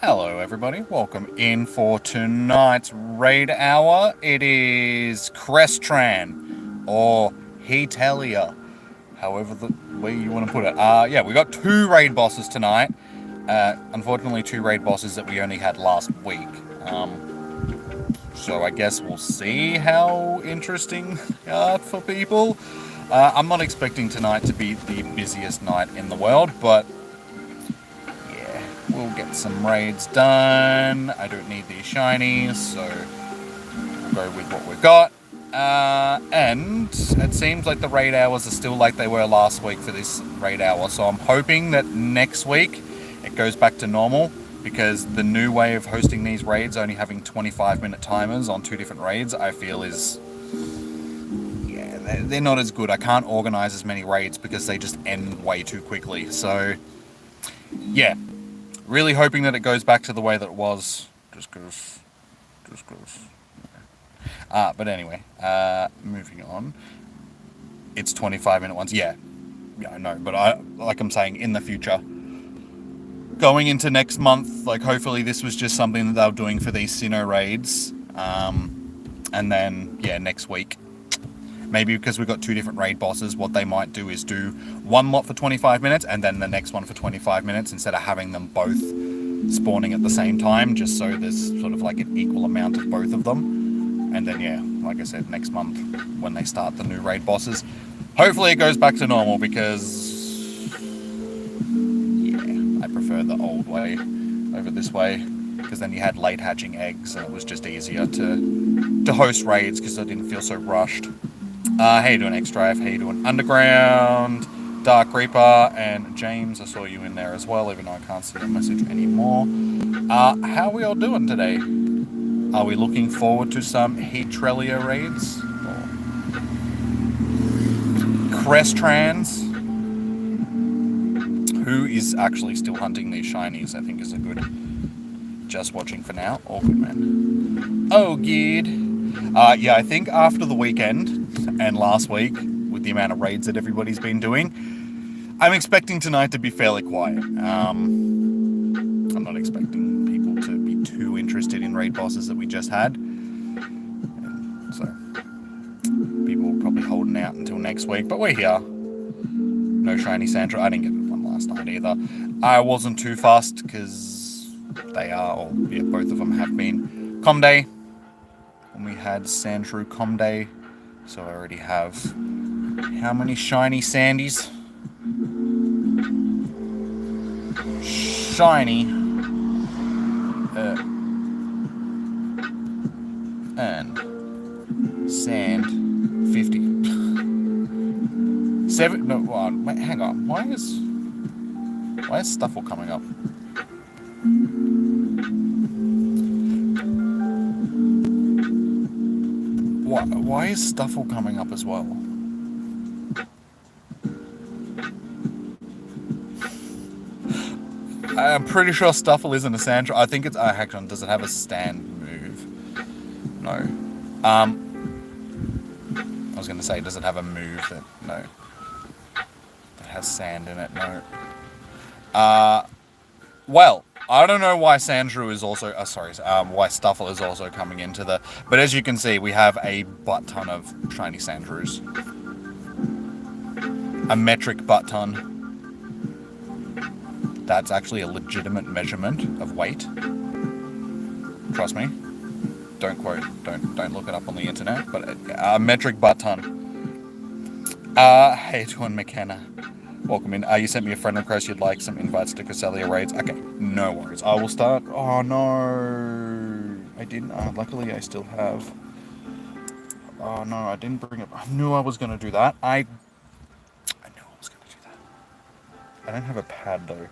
Hello everybody, welcome in for tonight's raid hour. It is Crestran, or Heatran, however the way you want to put it. Yeah, we got two raid bosses tonight. Unfortunately, two raid bosses that we only had last week. So I guess we'll see how interesting they are for people. I'm not expecting tonight to be the busiest night in the world, but we'll get some raids done. I don't need these shinies, so we'll go with what we've got. And it seems like the raid hours are still like they were last week for this raid hour, so I'm hoping that next week it goes back to normal, because the new way of hosting these raids, only having 25-minute timers on two different raids, I feel is... yeah, they're not as good. I can't organize as many raids because they just end way too quickly. So, yeah. Really hoping that it goes back to the way that it was. Just goes. But anyway, moving on. It's 25-minute ones. Yeah, I know. But like I'm saying, in the future, going into next month, like hopefully this was just something that they were doing for these Sinnoh raids. And then, yeah, next week. Maybe because we've got two different raid bosses, what they might do is do one lot for 25 minutes and then the next one for 25 minutes instead of having them both spawning at the same time, just so there's sort of like an equal amount of both of them. And then, yeah, like I said, next month when they start the new raid bosses, hopefully it goes back to normal, because, yeah, I prefer the old way over this way, because then you had late hatching eggs and it was just easier to host raids because I didn't feel so rushed. How you doing, X-Drive? How you doing, Underground, Dark Reaper, and James? I saw you in there as well, even though I can't see your message anymore. How are we all doing today? Are we looking forward to some Heatran raids? Crestrans? Who is actually still hunting these shinies, I think is a good... Just watching for now. All good, man. Oh, good. Yeah, I think after the weekend and last week, with the amount of raids that everybody's been doing, I'm expecting tonight to be fairly quiet. I'm not expecting people to be too interested in raid bosses that we just had. And so, people are probably holding out until next week, but we're here. No shiny Sandra. I didn't get one last night either. I wasn't too fussed, because they are, or yeah, both of them have been. Comday. And we had Sandshrew Comday, so I already have how many shiny Sandies? Shiny and sand 50. 7. No, wait, hang on. Why is Stuffle coming up? Why is Stuffle coming up as well? I'm pretty sure Stuffle isn't a Sandra. I think it's... hang on, does it have a stand move? No. I was going to say, does it have a move that... No. That has sand in it? No. Well... I don't know why Sandshrew is also... why Stuffle is also coming into the... But as you can see, we have a butt ton of shiny Sandshrews. A metric butt ton. That's actually a legitimate measurement of weight. Trust me. Don't quote... Don't look it up on the internet. But a metric butt ton. Hey, Twin McKenna. Welcome in. You sent me a friend request. You'd like some invites to Crestelia raids. Okay, no worries. I will start. Oh no, I didn't. Luckily, I still have. Oh no, I didn't bring it. I knew I was gonna do that. I knew I was gonna do that. I don't have a pad though,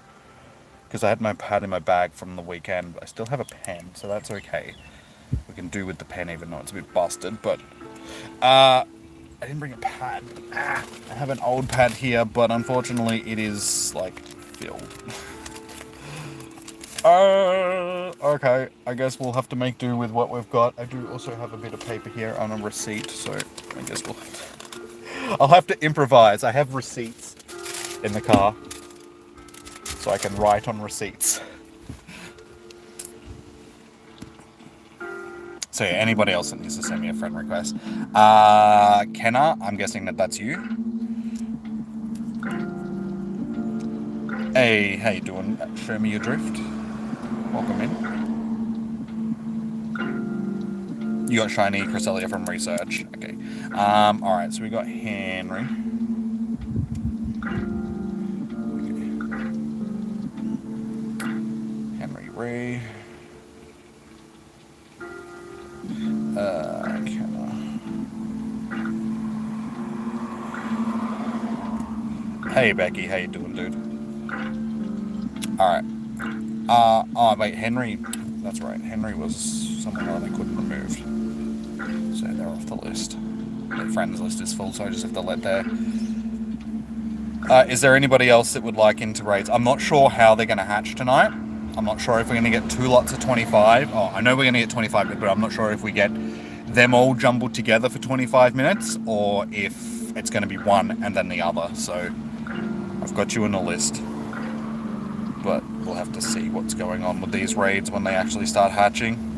because I had my pad in my bag from the weekend. But I still have a pen, so that's okay. We can do with the pen, even though it's a bit busted. But I didn't bring a pad. I have an old pad here, but unfortunately it is, like, filled. Okay. I guess we'll have to make do with what we've got. I do also have a bit of paper here on a receipt, so I guess I'll have to improvise. I have receipts in the car, so I can write on receipts. So yeah, anybody else that needs to send me a friend request. Kenna, I'm guessing that that's you. Hey, how you doing? Show me your drift. Welcome in. You got shiny Cresselia from research. Okay. Alright, so we got Henry. Okay. Henry Ray. Hey Becky, how you doing, dude? Alright. Oh wait, Henry. That's right. Henry was someone that I couldn't remove. So they're off the list. Their friends list is full, so I just have to let there. Is there anybody else that would like into raids? I'm not sure how they're going to hatch tonight. I'm not sure if we're going to get 2 lots of 25. Oh, I know we're going to get 25, but I'm not sure if we get them all jumbled together for 25 minutes or if it's going to be one and then the other. So I've got you on the list. But we'll have to see what's going on with these raids when they actually start hatching.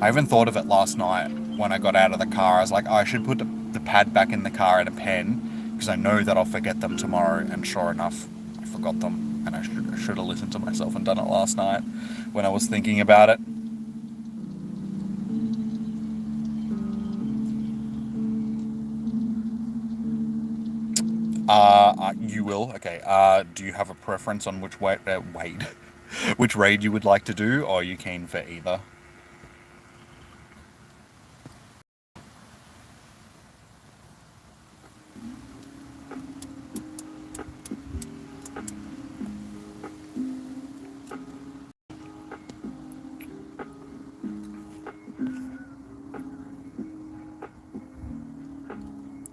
I even thought of it last night when I got out of the car. I was like, oh, I should put the pad back in the car and a pen because I know that I'll forget them tomorrow. And sure enough, I forgot them. And I should have listened to myself and done it last night when I was thinking about it. You will. Okay. Do you have a preference on which which raid you would like to do, or are you keen for either?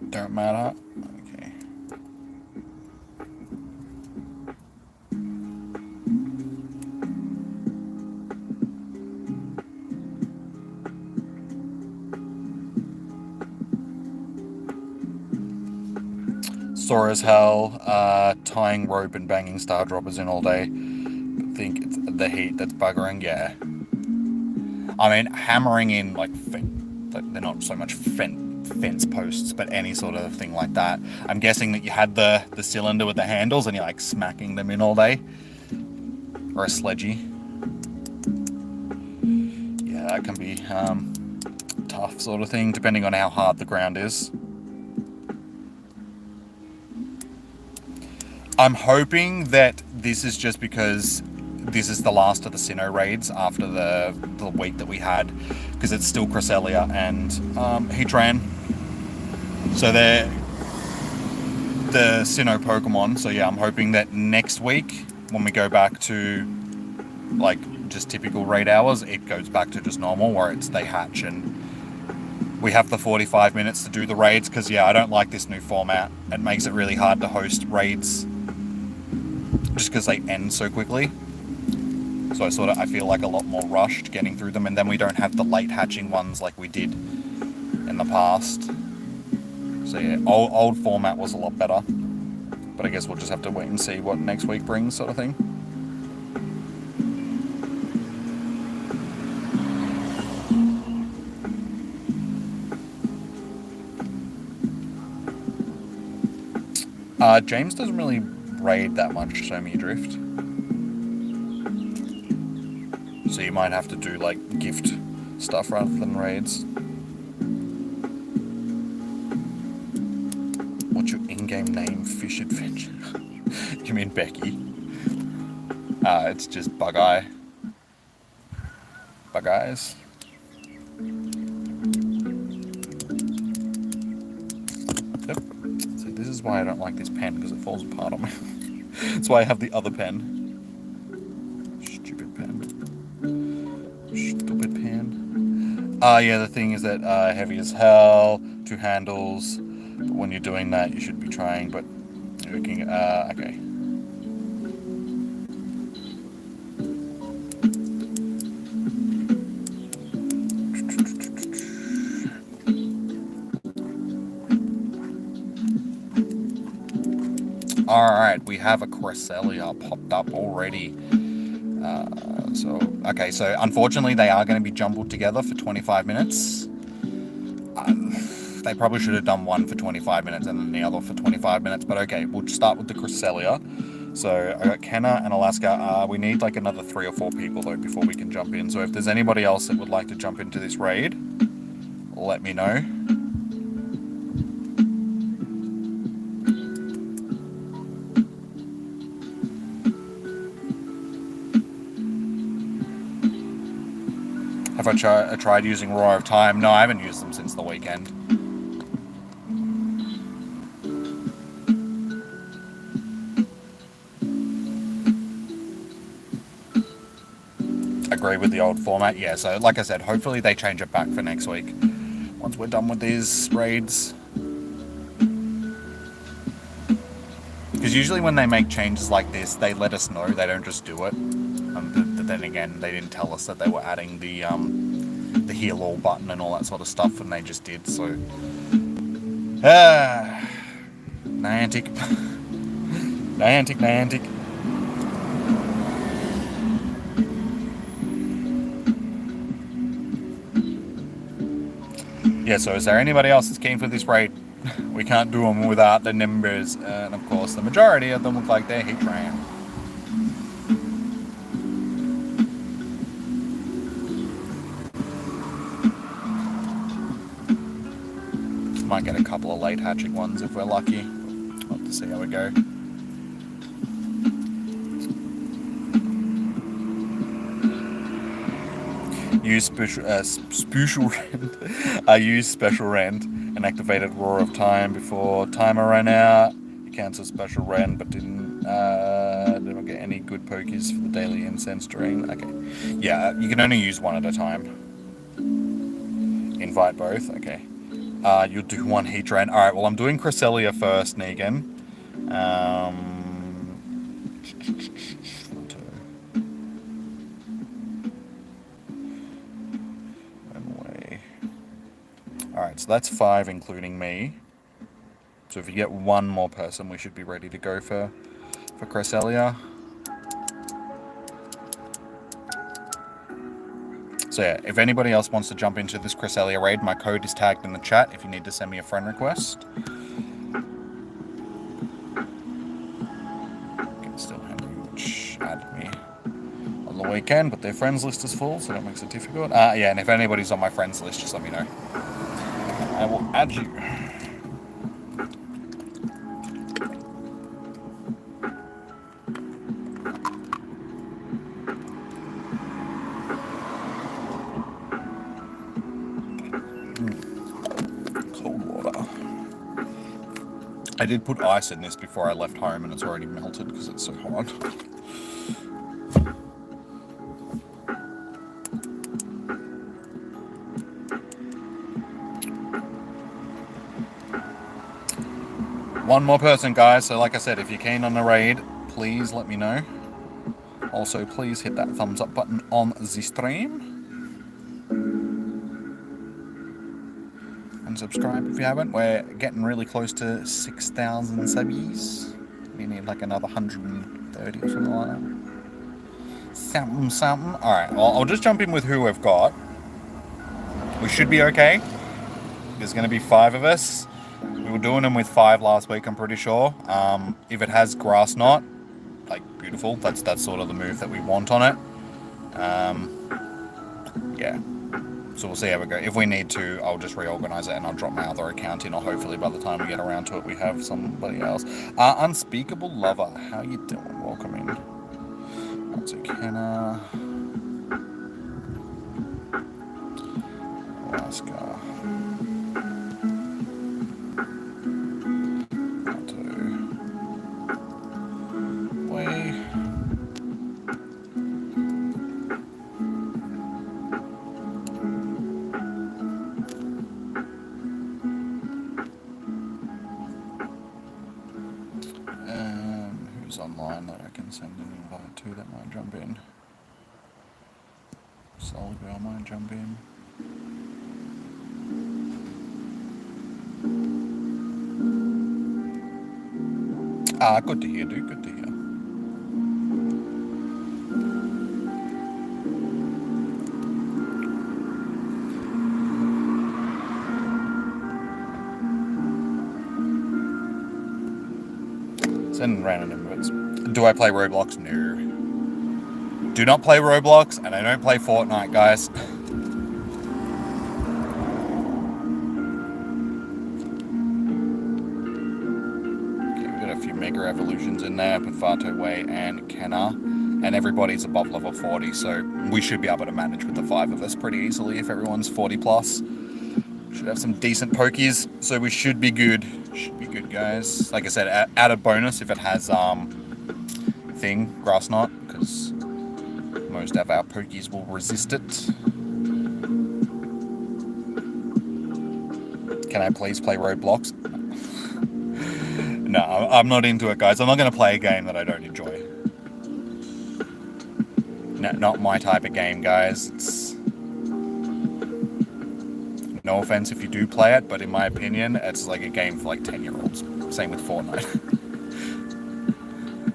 Don't matter. Okay. Sore as hell, tying rope and banging star droppers in all day. I think it's the heat that's buggering, yeah. I mean, hammering in, like they're not so much fence posts, but any sort of thing like that. I'm guessing that you had the cylinder with the handles and you're like smacking them in all day. Or a sledgy. Yeah, that can be tough sort of thing, depending on how hard the ground is. I'm hoping that this is just because this is the last of the Sinnoh raids after the week that we had, because it's still Cresselia and Heatran. So they're the Sinnoh Pokemon. So yeah, I'm hoping that next week, when we go back to like just typical raid hours, it goes back to just normal, where they hatch and we have the 45 minutes to do the raids. Because yeah, I don't like this new format. It makes it really hard to host raids, just because they end so quickly. So I feel like a lot more rushed getting through them, and then we don't have the late hatching ones like we did in the past. So yeah, old format was a lot better, but I guess we'll just have to wait and see what next week brings, sort of thing. James doesn't really raid that much, Show Me Drift. So you might have to do like gift stuff rather than raids. What's your in-game name? Fish Adventure? You mean Becky? It's just Bug-Eye. Bug-Eyes. Yep. So this is why I don't like this pen, because it falls apart on me. That's why I have the other pen. Stupid pen. Stupid pen. Yeah, the thing is that heavy as hell, 2 handles. But when you're doing that, you should be trying, but looking, okay. Alright, we have a Cresselia popped up already. Okay, so unfortunately they are going to be jumbled together for 25 minutes. They probably should have done one for 25 minutes and then the other for 25 minutes, but okay, we'll start with the Cresselia. So I got Kenna and Alaska. We need like another 3 or 4 people though before we can jump in. So if there's anybody else that would like to jump into this raid, let me know. Have I tried using Roar of Time? No, I haven't used them since the weekend. Agree with the old format. Yeah, so like I said, hopefully they change it back for next week once we're done with these raids. Because usually when they make changes like this, they let us know. They don't just do it. But then again, they didn't tell us that they were adding the heal all button and all that sort of stuff, and they just did. So, Niantic, Niantic. Yeah. So, is there anybody else that's keen for this raid? We can't do them without the numbers, and of course, the majority of them look like they're Heatran. Might get a couple of late hatching ones if we're lucky. We'll have to see how we go. Use special rend. I used special rend and activated Roar of Time before timer ran out. It cancelled special rend, but didn't get any good pokies for the daily incense during. Okay, yeah, you can only use one at a time. Invite both. Okay. You'll do one Heatran. Alright, well, I'm doing Cresselia first, Negan. Alright, so that's 5, including me. So if you get one more person, we should be ready to go for Cresselia. So yeah, if anybody else wants to jump into this Cresselia raid, my code is tagged in the chat if you need to send me a friend request. Still haven't added me on the weekend, but their friends list is full, so that makes it difficult. Yeah, and if anybody's on my friends list, just let me know. I will add you. I did put ice in this before I left home and it's already melted because it's so hot. One more person, guys. So like I said, if you're keen on the raid, please let me know. Also, please hit that thumbs up button on the stream. And subscribe if you haven't. We're getting really close to 6,000 subbies. We need like another 130 or something like that. Something. Alright, I'll just jump in with who we've got. We should be okay. There's going to be 5 of us. We were doing them with 5 last week, I'm pretty sure. If it has grass knot, like, beautiful. That's sort of the move that we want on it. Yeah. So we'll see how we go. If we need to, I'll just reorganize it and I'll drop my other account in, or hopefully by the time we get around to it, we have somebody else. Unspeakable Lover, how you doing? Welcome in. That's a Kenna. Alaska. Online that I can send an invite to that might jump in. Soul Girl might jump in. Good to hear, dude. Good to hear. Send random invites. Do I play Roblox? No. Do not play Roblox, and I don't play Fortnite, guys. Okay, we've got a few Mega Evolutions in there, Pafato Way and Kenna. And everybody's above level 40, so we should be able to manage with the 5 of us pretty easily if everyone's 40 plus. Should have some decent pokies, so we should be good. Should be good, guys. Like I said, add a bonus if it has Grass Knot, because most of our pokies will resist it. Can I please play Roblox? No, I'm not into it, guys. I'm not going to play a game that I don't enjoy. No, not my type of game, guys. It's... No offense if you do play it, but in my opinion, it's like a game for like 10-year-olds. Same with Fortnite.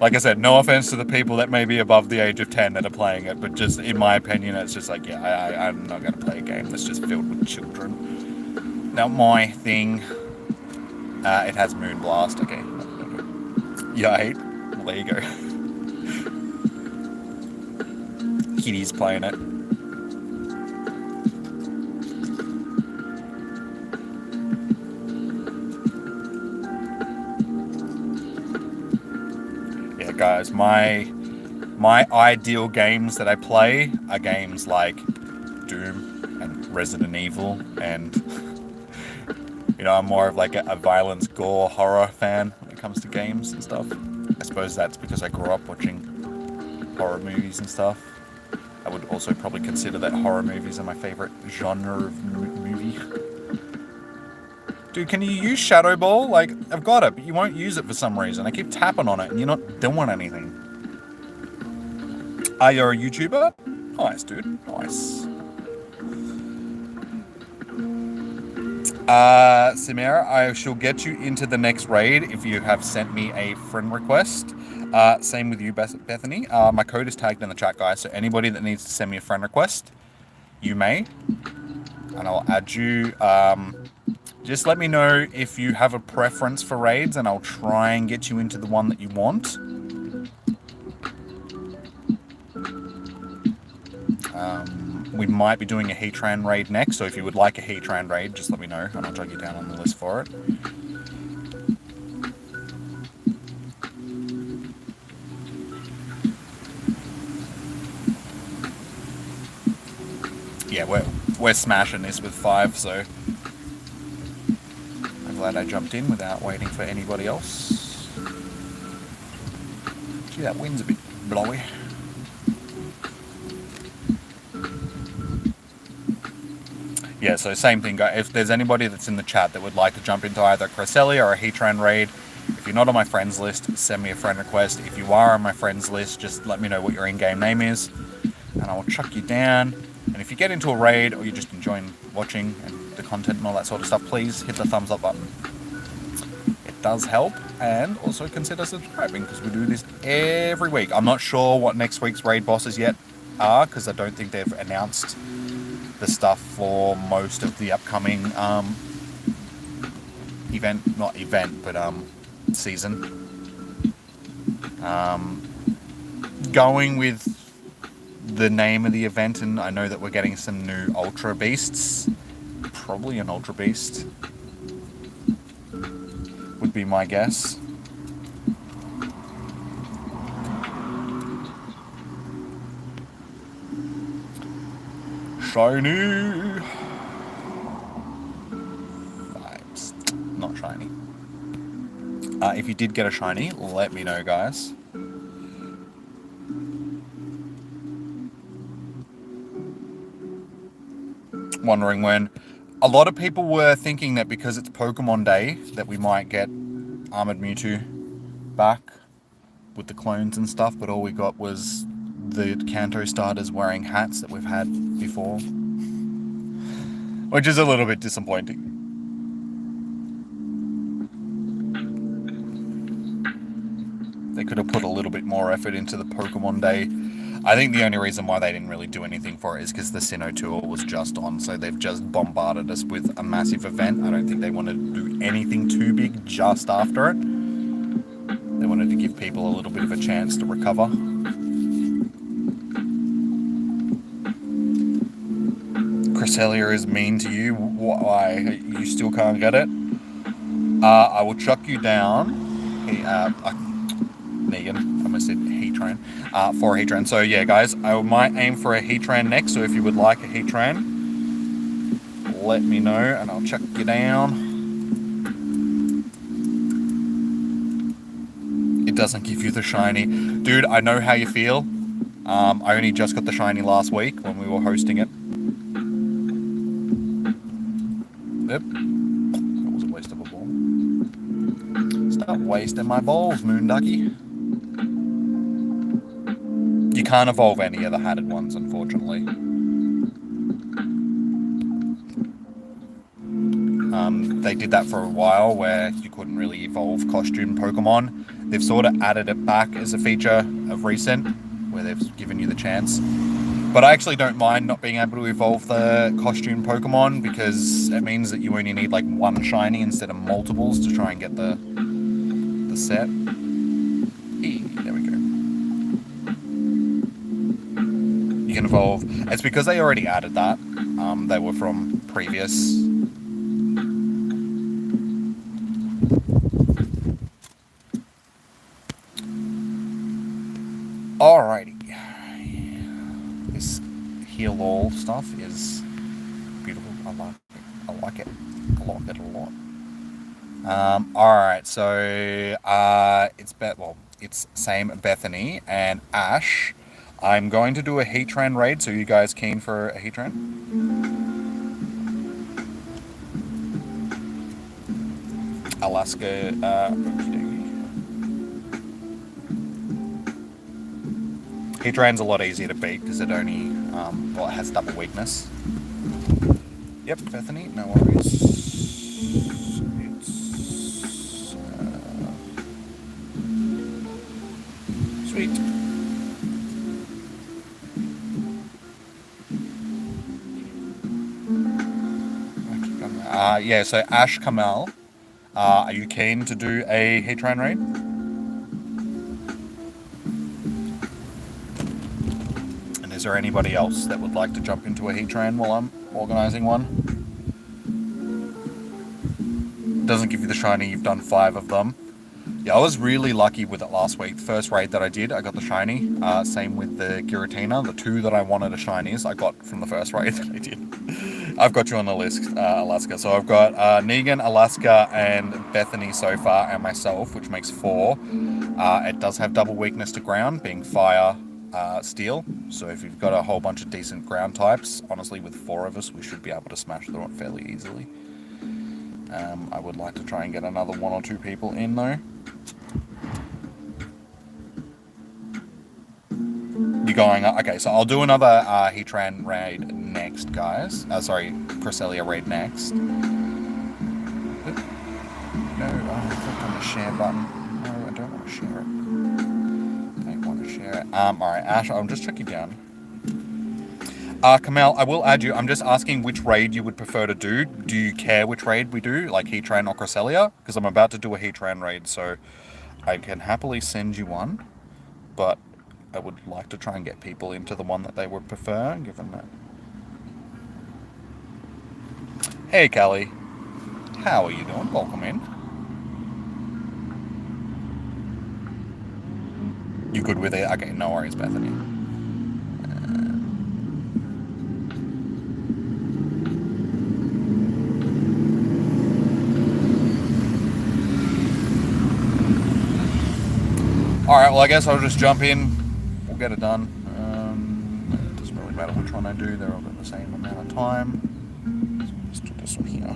Like I said, no offense to the people that may be above the age of 10 that are playing it, but just in my opinion, it's just like, yeah, I'm not going to play a game that's just filled with children. Not my thing. It has Moonblast. Okay. Yeah, I hate. Well, there you go. Kitty's playing it. Yeah, guys, my ideal games that I play are games like Doom and Resident Evil, and you know, I'm more of like a violence, gore, horror fan when it comes to games and stuff. I suppose that's because I grew up watching horror movies and stuff. I would also probably consider that horror movies are my favorite genre of movie. Dude, can you use Shadow Ball? Like, I've got it, but you won't use it for some reason. I keep tapping on it and you're not doing anything. You're a YouTuber? Nice, dude. Nice. Samira, I shall get you into the next raid if you have sent me a friend request. Same with you, Bethany. My code is tagged in the chat, guys, so anybody that needs to send me a friend request, you may. And I'll add you. Just let me know if you have a preference for raids, and I'll try and get you into the one that you want. We might be doing a Heatran raid next, so if you would like a Heatran raid, just let me know, and I'll jog you down on the list for it. Yeah, we're smashing this with 5, so I'm glad I jumped in without waiting for anybody else. Gee, that wind's a bit blowy. Yeah, so same thing, guys. If there's anybody that's in the chat that would like to jump into either Cresselia or a Heatran raid, if you're not on my friends list, send me a friend request. If you are on my friends list, just let me know what your in-game name is, and I will chuck you down. And if you get into a raid or you're just enjoying watching and the content and all that sort of stuff, please hit the thumbs up button. It does help, and also consider subscribing because we do this every week. I'm not sure what next week's raid bosses yet are because I don't think they've announced the stuff for most of the upcoming season. Going with the name of the event, and I know that we're getting some new Ultra Beasts. Probably an Ultra Beast would be my guess. Shiny! Vibes. Not shiny. If you did get a shiny, let me know, guys. Wondering when. A lot of people were thinking that because it's Pokemon Day that we might get Armored Mewtwo back with the clones and stuff, but all we got was the Kanto starters wearing hats that we've had before, which is a little bit disappointing. They could have put a little bit more effort into the Pokemon Day. I think the only reason why they didn't really do anything for it is because the Sinnoh Tour was just on, so they've just bombarded us with a massive event. I don't think they wanted to do anything too big just after it. They wanted to give people a little bit of a chance to recover. Cresselia is mean to you. Why? You still can't get it? I will chuck you down. Hey, Negan, I almost said Heatran. For a Heatran. So yeah, guys, I might aim for a Heatran next. So if you would like a Heatran, let me know and I'll chuck you down. It doesn't give you the shiny. Dude, I know how you feel. I only just got the shiny last week when we were hosting it. Yep. That was a waste of a ball. Stop wasting my balls, Moonducky. You can't evolve any of the hatted ones, unfortunately. They did that for a while where you couldn't really evolve costume Pokemon. They've sort of added it back as a feature of recent, where they've given you the chance. But I actually don't mind not being able to evolve the costume Pokemon because it means that you only need like one shiny instead of multiples to try and get the set. There we go. You can evolve. It's because they already added that. They were from previous. Alrighty. This heal all stuff is beautiful. I like it. I like it a lot. Alright, so it's same Bethany and Ash. I'm going to do a Heatran raid, so you guys keen for a Heatran? Alaska, Heatran's a lot easier to beat because it only, it has double weakness. Yep, Bethany, no worries. It's, sweet. Yeah, so Ash Kamal, are you keen to do a Heatran raid? And is there anybody else that would like to jump into a Heatran while I'm organising one? Doesn't give you the shiny, you've done 5 of them. Yeah, I was really lucky with it last week. The first raid that I did, I got the shiny. Same with the Giratina. The 2 that I wanted a shinies, I got from the first raid that I did. I've got you on the list, Alaska. So I've got Negan, Alaska, and Bethany so far, and myself, which makes 4. It does have double weakness to ground, being fire, steel. So if you've got a whole bunch of decent ground types, honestly, with 4 of us, we should be able to smash through it fairly easily. I would like to try and get another 1 or 2 people in, though. You're going... Okay, so I'll do another Heatran raid next, guys. Sorry, Cresselia raid next. No, I clicked on the share button. No, I don't want to share it. I don't want to share it. Alright, Ash, I'll just check you down. Kamal, I will add you. I'm just asking which raid you would prefer to do. Do you care which raid we do, like Heatran or Cresselia? Because I'm about to do a Heatran raid, so I can happily send you one, but I would like to try and get people into the one that they would prefer, given that. Hey, Callie. How are you doing? Welcome in. You good with it? Okay, no worries, Bethany. Alright, well, I guess I'll just jump in. We'll get it done. It doesn't really matter which one I do. They're all got the same amount of time. So let's do this one here.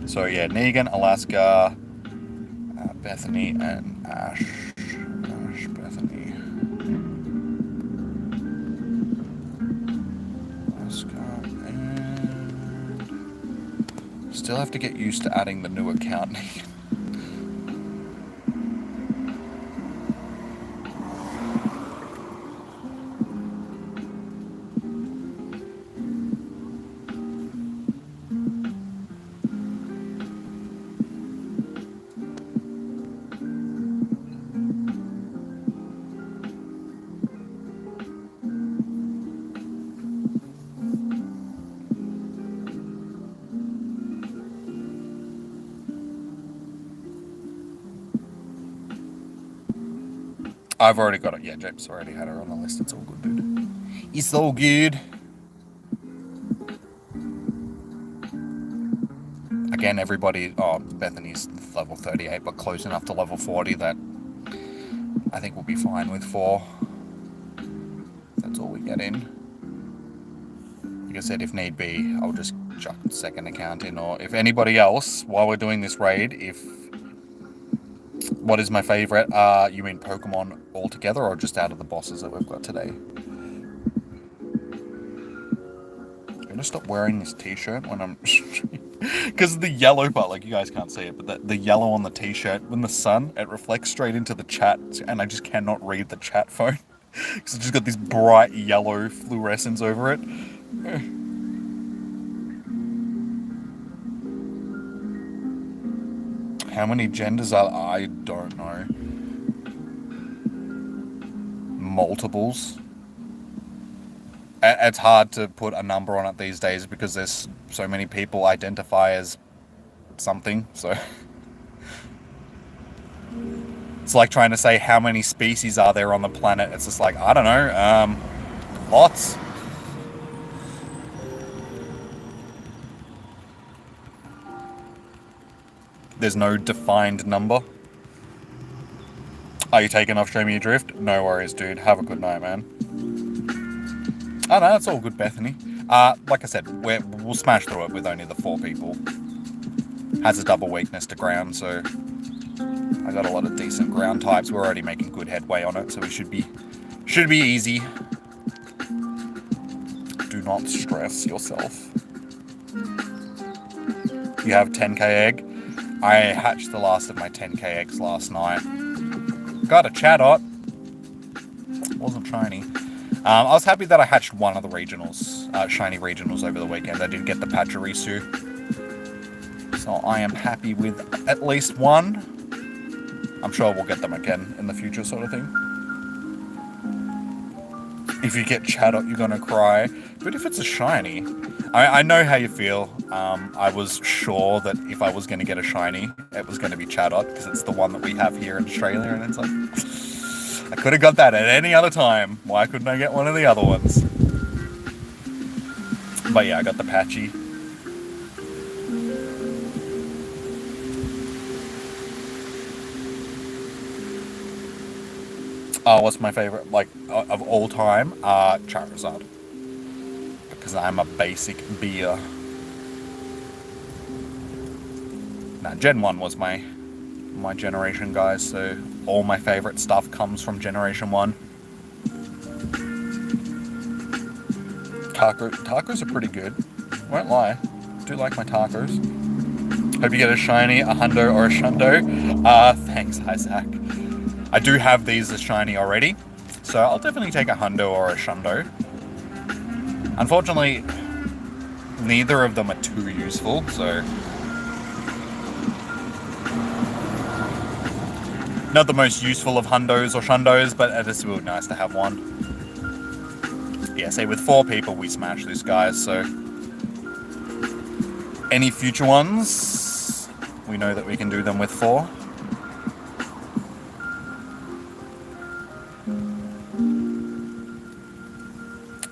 So yeah, Negan, Alaska, Bethany, and Ash. Ash, Bethany. Alaska, and Still have to get used to adding the new account name. I've already got it. Yeah, James already had her on the list. It's all good, dude. It's all good. Again, everybody... Oh, Bethany's level 38, but close enough to level 40 that I think we'll be fine with 4. That's all we get in. Like I said, if need be, I'll just chuck the second account in. Or if anybody else, while we're doing this raid, if... What is my favourite? You mean Pokemon altogether or just out of the bosses that we've got today? I'm going to stop wearing this t-shirt when I'm... Because the yellow part, like you guys can't see it, but the yellow on the t-shirt, when the sun, it reflects straight into the chat, and I just cannot read the chat phone. Because it's just got this bright yellow fluorescence over it. How many genders are... I don't know. Multiples. It's hard to put a number on it these days because there's so many people identify as something, so... It's like trying to say how many species are there on the planet. It's just like, I don't know, lots. There's no defined number. Are you taking off Show Me Your Drift? No worries, dude. Have a good night, man. Oh, no, it's all good, Bethany. Like I said, we'll smash through it with only the 4 people. Has a double weakness to ground, so... I got a lot of decent ground types. We're already making good headway on it, so we should be easy. Do not stress yourself. You have 10k egg. I hatched the last of my 10k eggs last night. Got a Chatot. Wasn't shiny. I was happy that I hatched one of the regionals, shiny regionals over the weekend. I did get the Pachirisu. So I am happy with at least one. I'm sure we'll get them again in the future, sort of thing. If you get Chatot, you're gonna cry. But if it's a shiny... I know how you feel. I was sure that if I was going to get a shiny, it was going to be Chatot, because it's the one that we have here in Australia, and it's like... I could have got that at any other time. Why couldn't I get one of the other ones? But yeah, I got the Patchy. Oh, what's my favourite, like, of all time? Charizard. Because I'm a basic beer. Nah, Gen 1 was my generation, guys, so all my favourite stuff comes from Generation 1. Tacos are pretty good. Won't lie. Do like my tacos. Hope you get a shiny, a hundo, or a shundo. Thanks, Isaac. I do have these as shiny already, so I'll definitely take a hundo or a shundo. Unfortunately, neither of them are too useful, so... Not the most useful of hundos or shundos, but it is really nice to have one. Yeah, say with 4 people we smash this, guys, so... Any future ones, we know that we can do them with 4.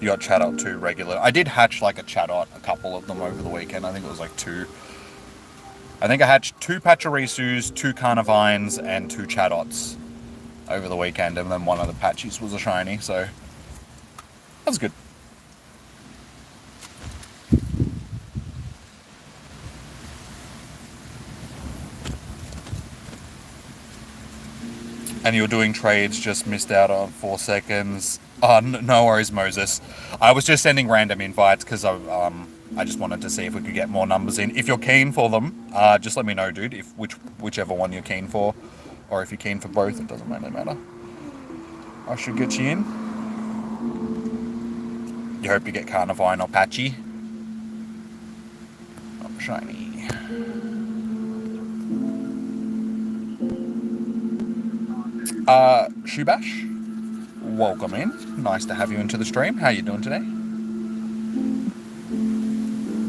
You got Chatot 2 regular. I did hatch like a Chatot, a couple of them over the weekend. I think it was like 2. I think I hatched 2 Pachirisus, 2 Carnivines, and 2 Chatots over the weekend, and then one of the Patchies was a shiny, so that was good. And you were doing trades, just missed out on 4 seconds. Oh, no worries, Moses. I was just sending random invites because I just wanted to see if we could get more numbers in. If you're keen for them, just let me know, dude. If whichever one you're keen for, or if you're keen for both, it doesn't really matter. I should get you in. You hope you get Carnivine or Patchy. Not shiny. Shubash, welcome in. Nice to have you into the stream. How you doing today?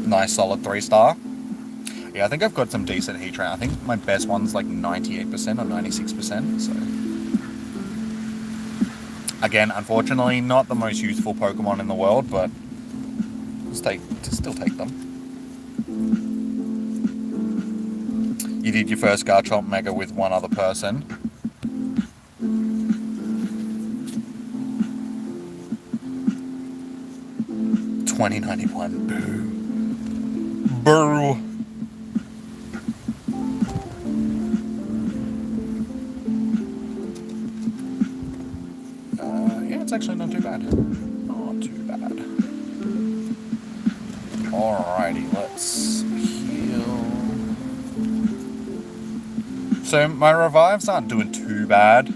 Nice solid 3-star. Yeah, I think I've got some decent Heatran. I think my best one's like 98% or 96%. So again, unfortunately, not the most useful Pokemon in the world, but still take them. You did your first Garchomp Mega with one other person. 2091. Boo. Boo. Yeah, it's actually not too bad. Not too bad. Alrighty, let's heal. So my revives aren't doing too bad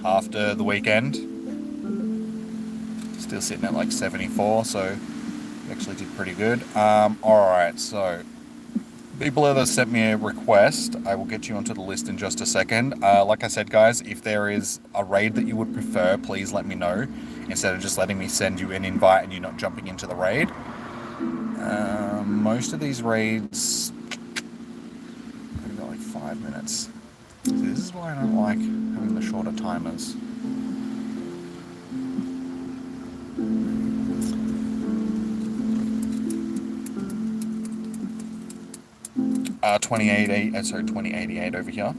after the weekend. Still sitting at like 74, so actually did pretty good. Alright, so people that sent me a request, I will get you onto the list in just a second. Like I said, guys, if there is a raid that you would prefer, please let me know, instead of just letting me send you an invite and you not jumping into the raid. Most of these raids, I've got like 5 minutes. So this is why I don't like having the shorter timers. 2088 over here.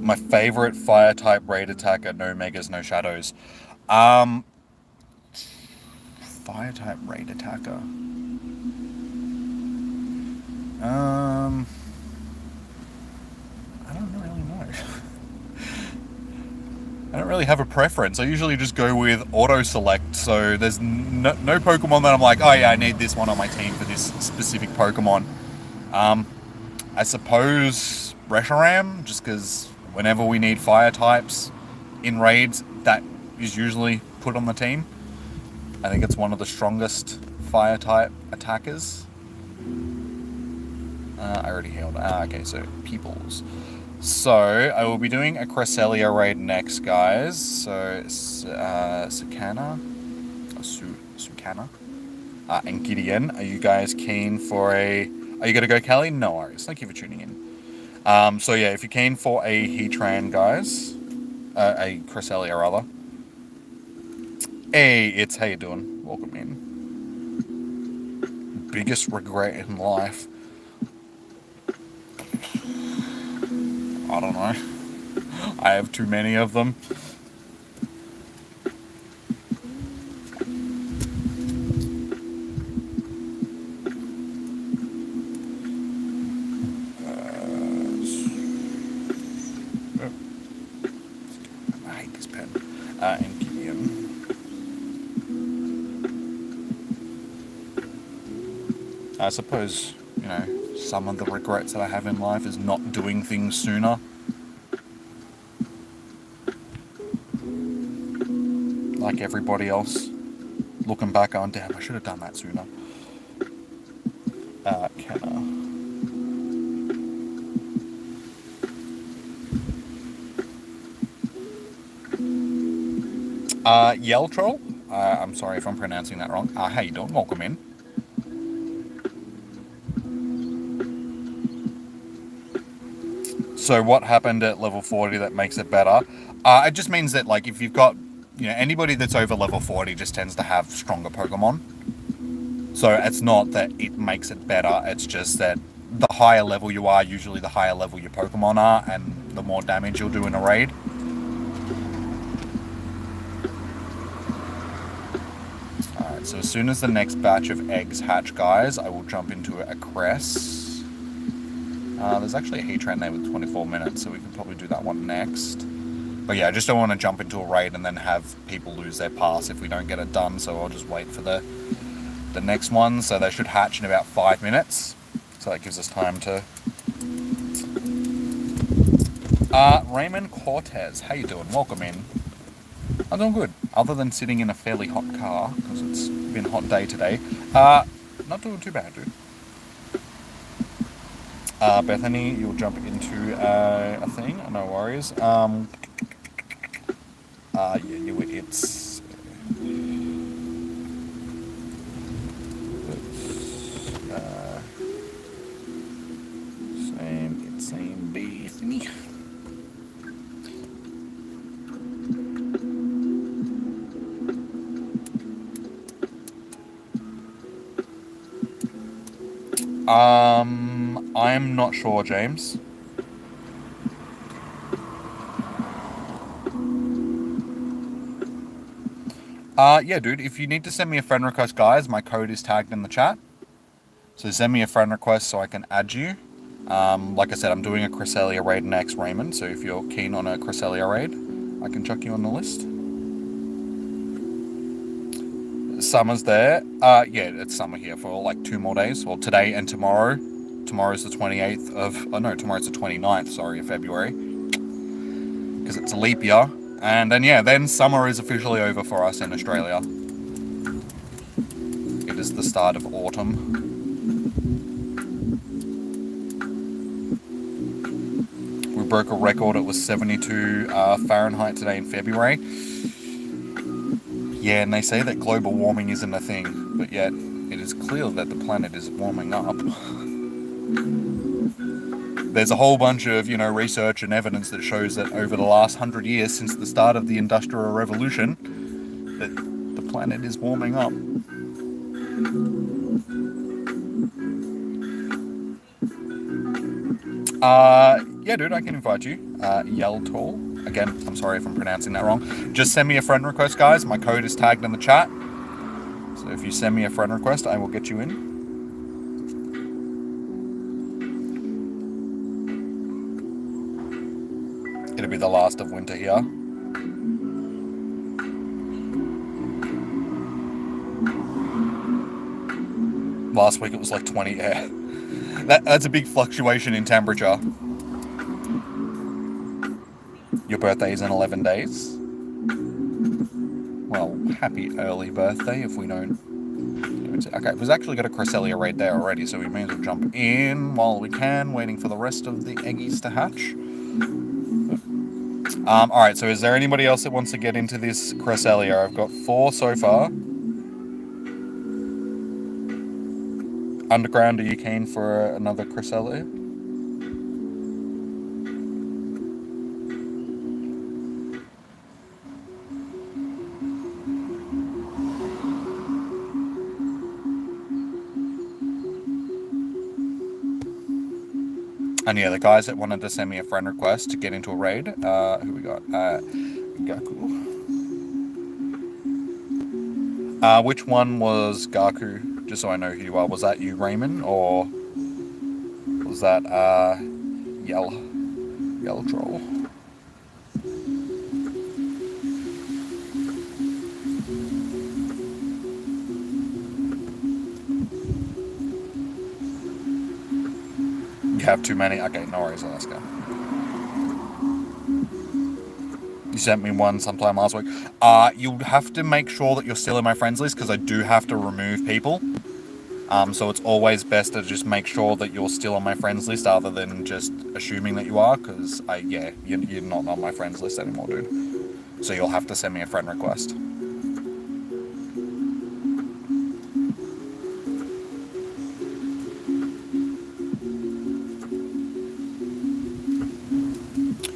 My favorite fire type raid attacker, no megas, no shadows. Fire type raid attacker. I don't really know. I don't really have a preference. I usually just go with auto select, so there's no Pokemon that I'm like, oh yeah, I need this one on my team for this specific Pokemon. I suppose Reshiram, just because whenever we need fire types in raids, that is usually put on the team. I think it's one of the strongest fire type attackers. I already healed. Okay, so Peoples. So, I will be doing a Cresselia raid next, guys. So, Sukana, and Gideon. Are you guys keen for a... Are you going to go, Callie? No worries. Thank you for tuning in. So, yeah, if you're keen for a Heatran, guys, a Cresselia, rather. Hey, it's how you doing? Welcome in. Biggest regret in life. I don't know. I have too many of them. I hate this pen. And Gideon. I suppose, you know, some of the regrets that I have in life is not doing things sooner. Like everybody else. Looking back on, damn, I should have done that sooner. Kenna. Yell Troll. I'm sorry if I'm pronouncing that wrong. How you doing? Welcome in. So what happened at level 40 that makes it better? It just means that, like, if you've got, you know, anybody that's over level 40 just tends to have stronger Pokemon. So it's not that it makes it better, it's just that the higher level you are, usually the higher level your Pokemon are, and the more damage you'll do in a raid. Alright, so as soon as the next batch of eggs hatch, guys, I will jump into a Cress. There's actually a Heatran there with 24 minutes, so we can probably do that one next. But yeah, I just don't want to jump into a raid and then have people lose their pass if we don't get it done, so I'll just wait for the next one. So they should hatch in about 5 minutes. So that gives us time to... Raymond Cortez, how you doing? Welcome in. I'm doing good, other than sitting in a fairly hot car, because it's been a hot day today. Not doing too bad, dude. Bethany, you'll jump into a thing, no worries. Yeah, you idiots. Same Bethany. I'm not sure, James. Yeah, dude, if you need to send me a friend request, guys, my code is tagged in the chat. So send me a friend request so I can add you. Like I said, I'm doing a Cresselia raid next, Raymond, so if you're keen on a Cresselia raid, I can chuck you on the list. Summer's there. Yeah, it's summer here for like 2 more days. Well, today and tomorrow. Tomorrow's the 28th of... Oh, no, tomorrow's the 29th, sorry, of February. Because it's a leap year. And then, yeah, then summer is officially over for us in Australia. It is the start of autumn. We broke a record. It was 72 Fahrenheit today in February. Yeah, and they say that global warming isn't a thing, but yet it is clear that the planet is warming up. There's a whole bunch of, research and evidence that shows that over the last 100 years, since the start of the Industrial Revolution, that the planet is warming up. Yeah, dude, I can invite you. Yell Tall. Again, I'm sorry if I'm pronouncing that wrong. Just send me a friend request, guys. My code is tagged in the chat. So if you send me a friend request, I will get you in. It'll be the last of winter here. Last week it was like 20, yeah. That's a big fluctuation in temperature. Your birthday is in 11 days. Well, happy early birthday if we don't... Okay, we've actually got a Cresselia raid there already, so we may as well jump in while we can, waiting for the rest of the eggies to hatch. Alright, so is there anybody else that wants to get into this Cresselia? I've got 4 so far. Underground, are you keen for another Cresselia? And yeah, the guys that wanted to send me a friend request to get into a raid, who we got? Gaku. Which one was Gaku? Just so I know who you are. Was that you, Raymond, or was that Yell Troll? You have too many? Okay, no worries, let's go. You sent me one sometime last week. You'll have to make sure that you're still in my friends list, because I do have to remove people. So it's always best to just make sure that you're still on my friends list, other than just assuming that you are, because you're not on my friends list anymore, dude. So you'll have to send me a friend request.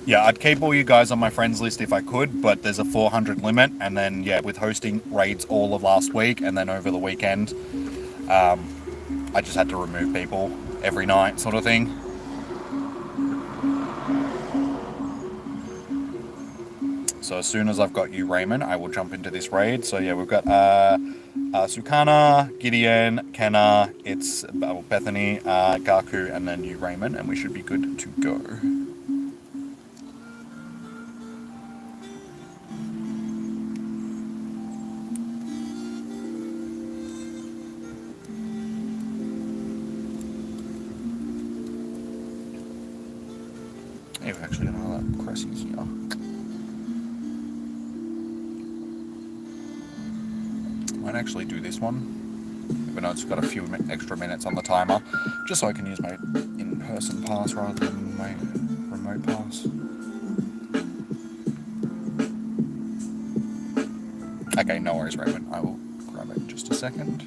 Yeah, I'd keep all you guys on my friends list if I could, but there's a 400 limit, and then, yeah, with hosting raids all of last week, and then over the weekend, I just had to remove people every night, sort of thing. So as soon as I've got you, Raymond, I will jump into this raid. So yeah, we've got Sukana, Gideon, Kenna, it's Bethany, Gaku, and then you, Raymond, and we should be good to go. Hey, we've actually got another Cresselia here. Might actually do this one, even though it's got a few extra minutes on the timer, just so I can use my in-person pass rather than my remote pass. Okay, no worries, Raymond. I will grab it in just a second.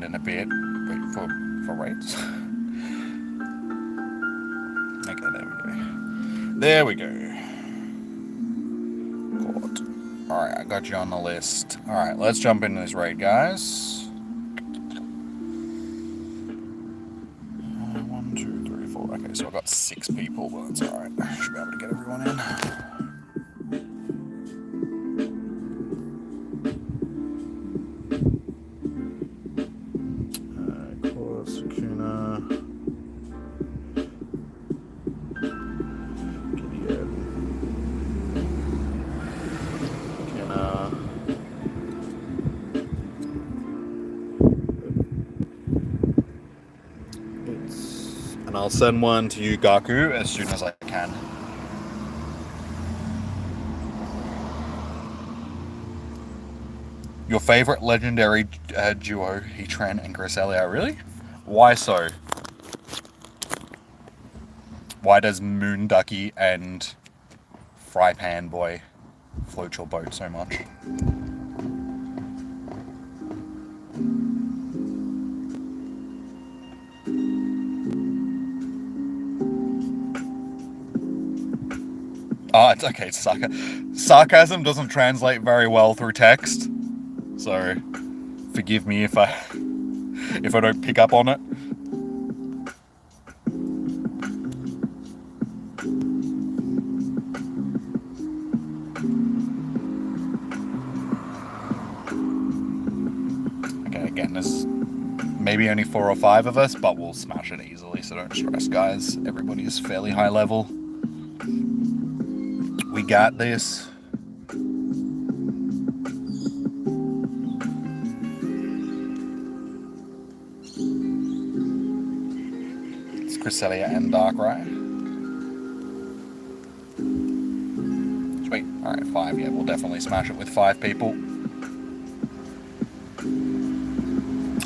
In a bit. Wait for rates. Okay, there we go. Good. Alright, I got you on the list. Alright, let's jump into this raid, guys. 1, 2, 3, 4. Okay, so I've got 6 people, but that's alright. Should be able to get everyone in. I'll send one to you, Gaku, as soon as I can. Your favorite legendary duo, Heatran and Cresselia, really? Why so? Why does Moon Ducky and Fry Pan Boy float your boat so much? Oh, it's okay. It's sarcasm doesn't translate very well through text, so forgive me if I don't pick up on it. Okay, again, there's maybe only 4 or 5 of us, but we'll smash it easily, so don't stress, guys. Everybody's fairly high level. We got this. It's Cresselia and Darkrai. Sweet. Alright, 5. Yeah, we'll definitely smash it with 5 people.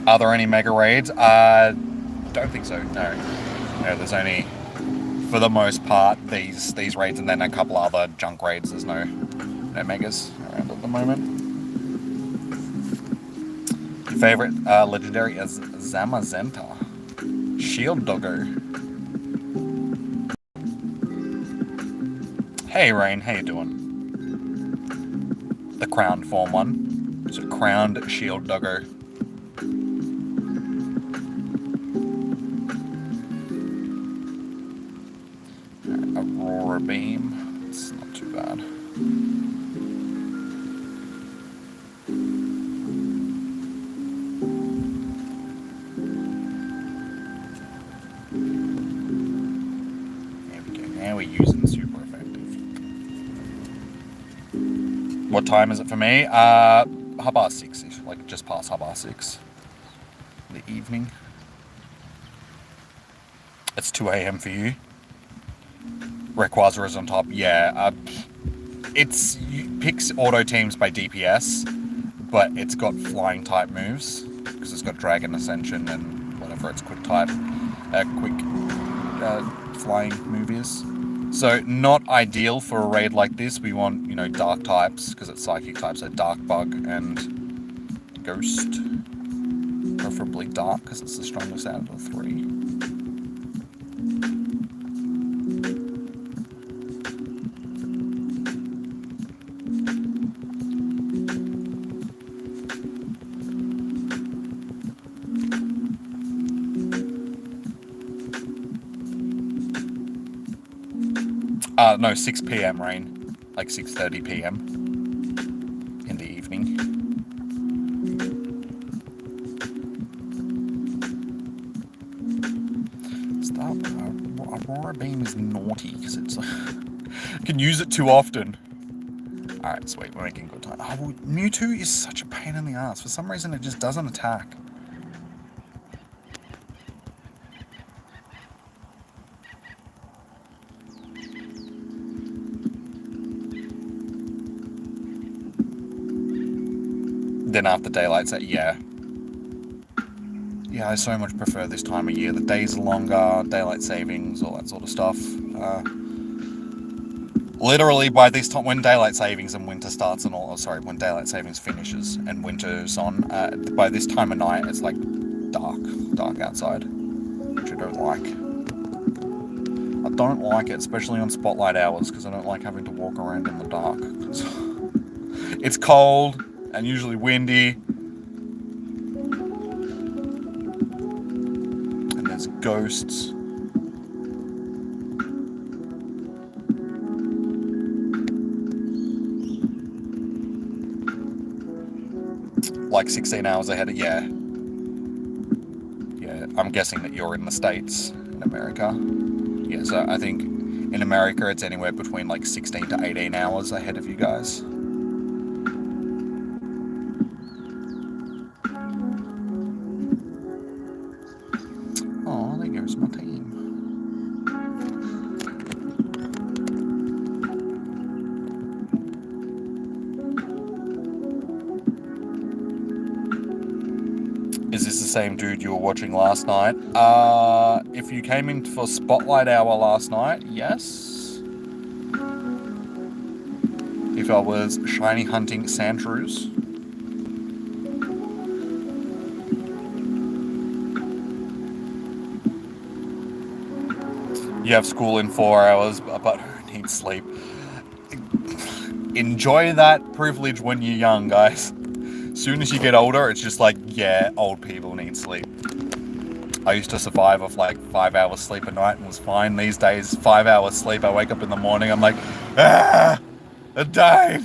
Are there any mega raids? Don't think so. No. No, there's only, for the most part, these raids and then a couple other junk raids. There's no megas around at the moment. Your favorite legendary is Zamazenta. Shield Doggo. Hey Rain, how you doing? The crowned form one. So crowned Shield Doggo. Aurora Beam. It's not too bad. There we go. Now we're using super effective. What time is it for me? 6:30, like just past 6:30 in the evening. It's 2 a.m. for you. Rayquaza is on top. Yeah, it picks auto teams by DPS, but it's got flying type moves because it's got Dragon Ascension and whatever its quick type, flying move is. So not ideal for a raid like this. We want, dark types because it's psychic types, so Dark Bug and Ghost, preferably Dark because it's the strongest out of the 3. No, 6 p.m. rain. Like 6:30 p.m. in the evening. Stop. Aurora Beam is naughty because it's can use it too often. Alright, sweet, we're making good time. Oh, well, Mewtwo is such a pain in the ass. For some reason it just doesn't attack. Then after daylight set, yeah. Yeah, I so much prefer this time of year. The days are longer, daylight savings, all that sort of stuff. Literally by this time, when daylight savings and winter starts and all, sorry, when daylight savings finishes and winter's on, by this time of night it's like dark outside, which I don't like. I don't like it, especially on spotlight hours, because I don't like having to walk around in the dark. It's cold and usually windy. And there's ghosts. Like 16 hours ahead of, yeah. Yeah, I'm guessing that you're in the States, in America. Yeah, so I think in America it's anywhere between like 16 to 18 hours ahead of you guys. Oh, there goes my team. Is this the same dude you were watching last night? If you came in for Spotlight Hour last night, yes. If I was shiny hunting Sandshrews. You have school in 4 hours, but who needs sleep? Enjoy that privilege when you're young, guys. Soon as you get older, it's just like, yeah, old people need sleep. I used to survive off like 5 hours sleep a night and was fine. These days, 5 hours sleep, I wake up in the morning, I'm like, I'm dying.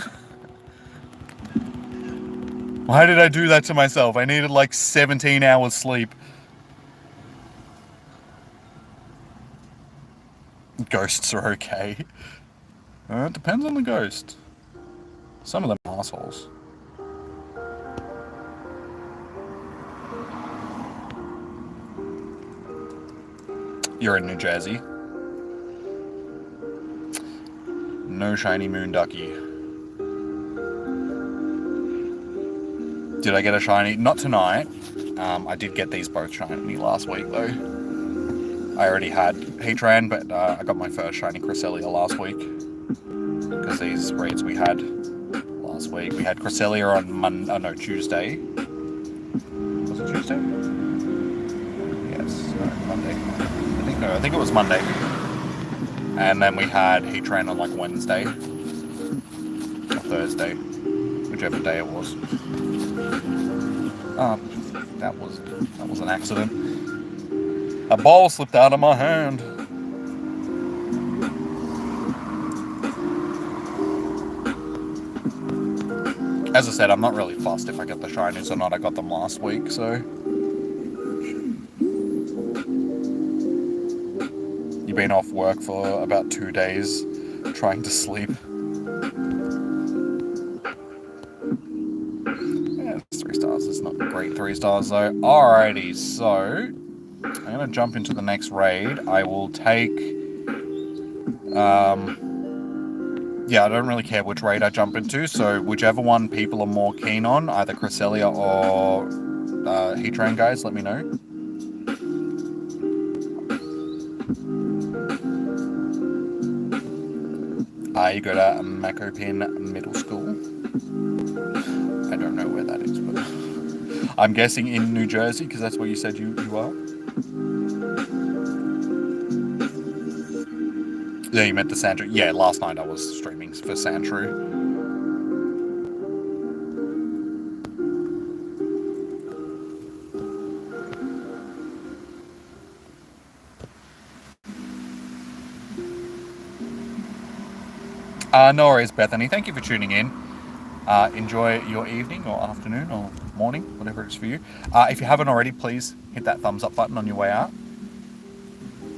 Why did I do that to myself? I needed like 17 hours sleep. Ghosts are okay. It depends on the ghost. Some of them are assholes. You're in New Jersey. No shiny moon ducky. Did I get a shiny? Not tonight. I did get these both shiny last week though. I already had Heatran, but I got my first shiny Cresselia last week. Because these raids we had last week. We had Cresselia on Tuesday. Was it Tuesday? Yes, no, Monday. I think it was Monday. And then we had Heatran on like Wednesday. Or Thursday. Whichever day it was. That was an accident. A ball slipped out of my hand. As I said, I'm not really fussed if I get the shinies or not. I got them last week, so. You've been off work for about 2 days, trying to sleep. Yeah, it's 3 stars. It's not great 3 stars though. Alrighty, so I'm gonna jump into the next raid. I will take. Yeah, I don't really care which raid I jump into, so whichever one people are more keen on, either Cresselia or Heatran, guys, let me know. You go to Macopin Middle School. I don't know where that is, but I'm guessing in New Jersey, because that's where you said you are. Yeah, you meant the Sandshrew. Yeah, last night I was streaming for Sandshrew. No worries, Bethany. Thank you for tuning in. Enjoy your evening or afternoon or morning, whatever it is for you. If you haven't already, please hit that thumbs up button on your way out.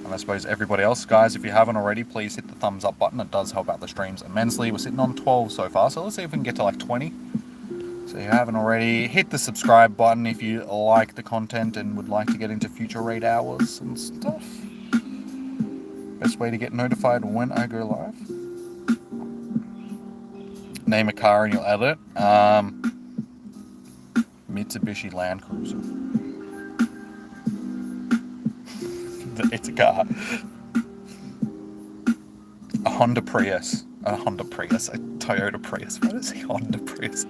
And I suppose everybody else, guys, if you haven't already, please hit the thumbs up button. It does help out the streams immensely. We're sitting on 12 so far, so let's see if we can get to like 20. So if you haven't already, hit the subscribe button if you like the content and would like to get into future raid hours and stuff. Best way to get notified when I go live. Name a car and you'll edit it. Mitsubishi Land Cruiser. It's a car. A Honda Prius. A Toyota Prius. What is a Honda Prius?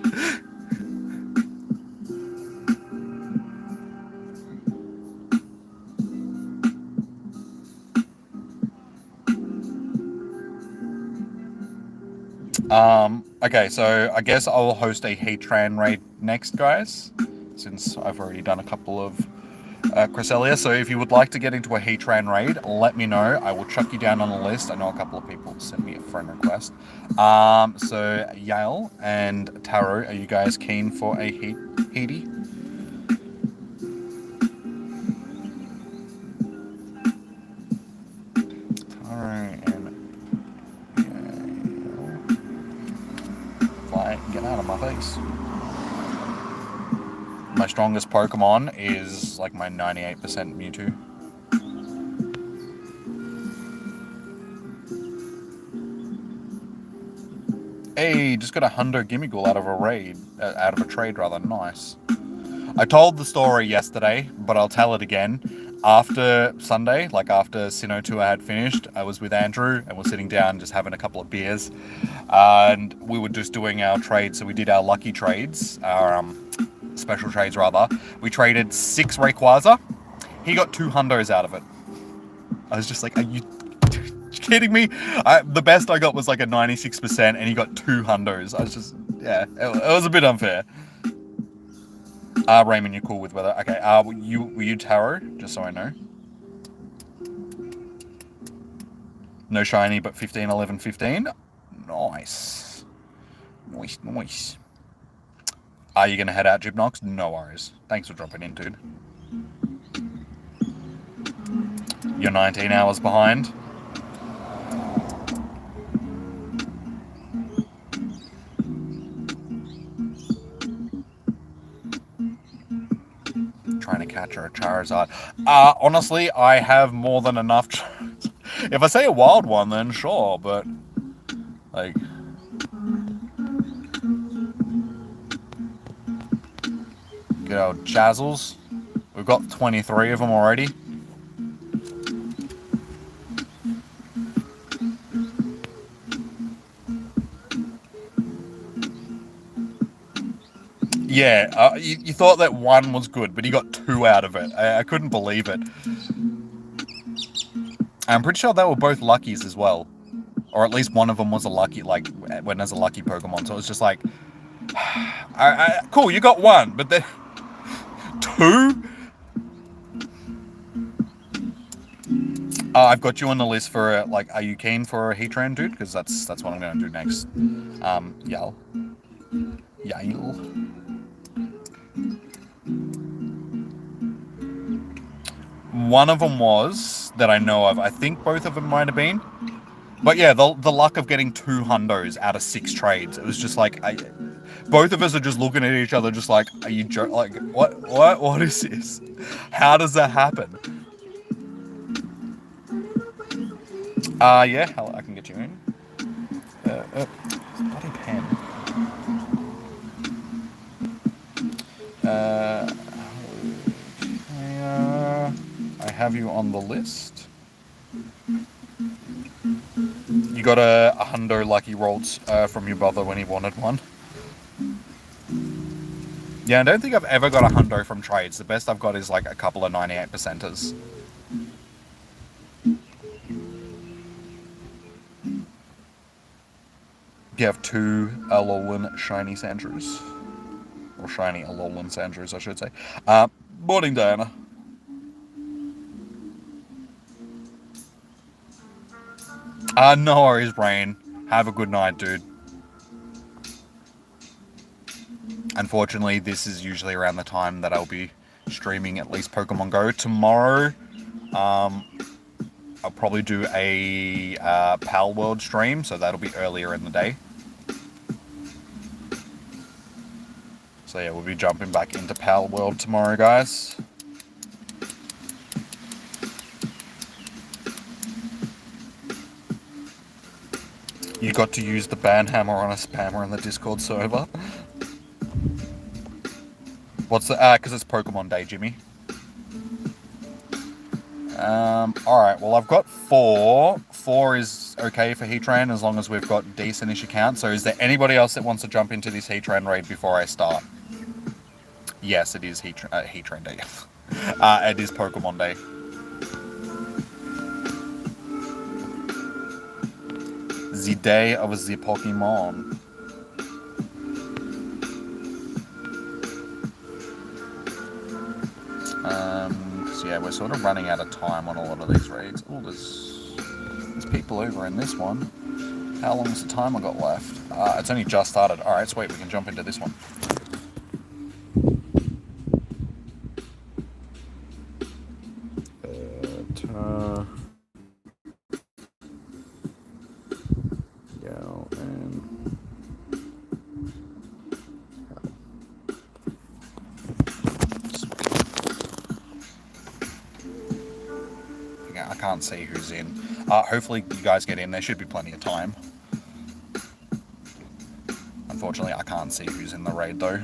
Okay, so I guess I'll host a Heatran raid next, guys, since I've already done a couple of Cresselia. So if you would like to get into a Heatran raid, let me know. I will chuck you down on the list. I know a couple of people sent me a friend request. So Yale and Taro, are you guys keen for a Heaty? Taro and Yale. Get out of my face. My strongest Pokemon is like my 98% Mewtwo. Hey, just got a Hundo Gimmighoul out of a trade rather. Nice. I told the story yesterday, but I'll tell it again. After Sunday, like after Sinnoh Tour had finished, I was with Andrew and we're sitting down just having a couple of beers. And we were just doing our trades. So we did our lucky trades, our special trades rather. We traded 6 Rayquaza. He got 2 hundos out of it. I was just like, are you kidding me? The best I got was like a 96% and he got 2 hundos. I was just, yeah, it was a bit unfair. Raymond, you're cool with weather. Okay, were you Taro? Just so I know. No shiny, but 15, 11, 15. Nice. Nice. Are you going to head out, Gymnox? No worries. Thanks for dropping in, dude. You're 19 hours behind. Trying to catch her a Charizard. Honestly, I have more than enough. If I say a wild one, then sure, but like, good old Jazzles. We've got 23 of them already. Yeah, you thought that 1 was good, but he got 2 out of it. I couldn't believe it. I'm pretty sure they were both luckies as well. Or at least one of them was a lucky, like, when there's a lucky Pokemon. So it was just like, cool, you got 1, but then 2? I've got you on the list for, like, are you keen for a Heatran, dude? Because that's what I'm going to do next. Yale. One of them was, that I know of. I think both of them might have been. But yeah, the luck of getting 2 hundos out of 6 trades. It was just like, both of us are just looking at each other just like, are you like, what is this? How does that happen? Yeah, I can get you in. Bloody pen. I have you on the list. You got a hundo lucky rolls from your brother when he wanted one. Yeah, I don't think I've ever got a hundo from trades. The best I've got is like a couple of 98%ers. You have 2 Alolan shiny Sandrews. Or shiny Alolan Sandrews, I should say. Morning, Diana. No worries, Brain. Have a good night, dude. Unfortunately, this is usually around the time that I'll be streaming at least Pokemon Go. Tomorrow, I'll probably do a Pal World stream, so that'll be earlier in the day. So yeah, we'll be jumping back into Pal World tomorrow, guys. You got to use the ban hammer on a spammer in the Discord server. What's the... because it's Pokemon Day, Jimmy. Alright, well I've got 4. 4 is okay for Heatran as long as we've got decent-ish accounts. So is there anybody else that wants to jump into this Heatran raid before I start? Yes, it is Heatran Day. It is Pokemon Day. The day of the Pokemon. So yeah, we're sort of running out of time on a lot of these raids. Oh, there's people over in this one. How long's the time I got left? It's only just started. Alright, sweet, we can jump into this one. I can't see who's in. Hopefully you guys get in. There should be plenty of time. Unfortunately, I can't see who's in the raid though.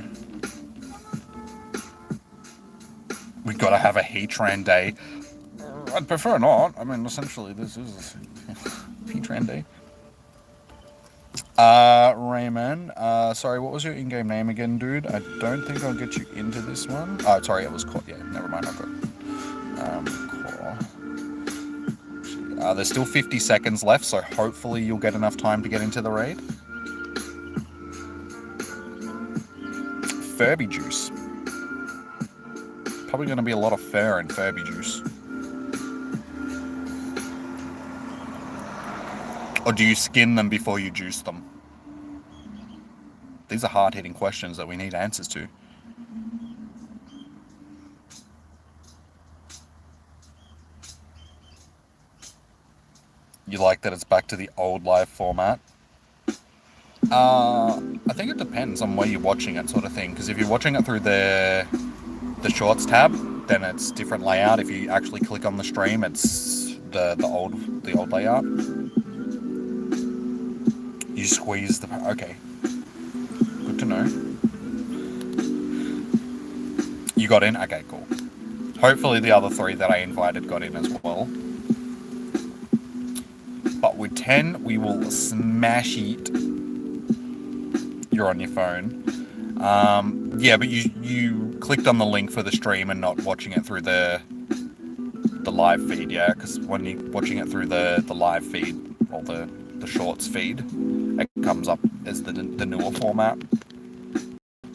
We've got to have a Heatran Day. I'd prefer not. I mean, essentially, this is Heatran Day. Raymond, sorry, what was your in-game name again, dude? I don't think I'll get you into this one. Oh, sorry, it was caught. Yeah, never mind, I've got there's still 50 seconds left, so hopefully you'll get enough time to get into the raid. Furby juice. Probably going to be a lot of fur and Furby juice. Or do you skin them before you juice them? These are hard-hitting questions that we need answers to. You like that it's back to the old live format? I think it depends on where you're watching it, sort of thing. Because if you're watching it through the Shorts tab, then it's different layout. If you actually click on the stream, it's the old layout. You squeeze the... Okay. Good to know. You got in? Okay, cool. Hopefully the other 3 that I invited got in as well. But with 10, we will smash it. You're on your phone. Yeah, but you clicked on the link for the stream and not watching it through the live feed, yeah? Because when you're watching it through the live feed, or the Shorts feed, it comes up as the newer format.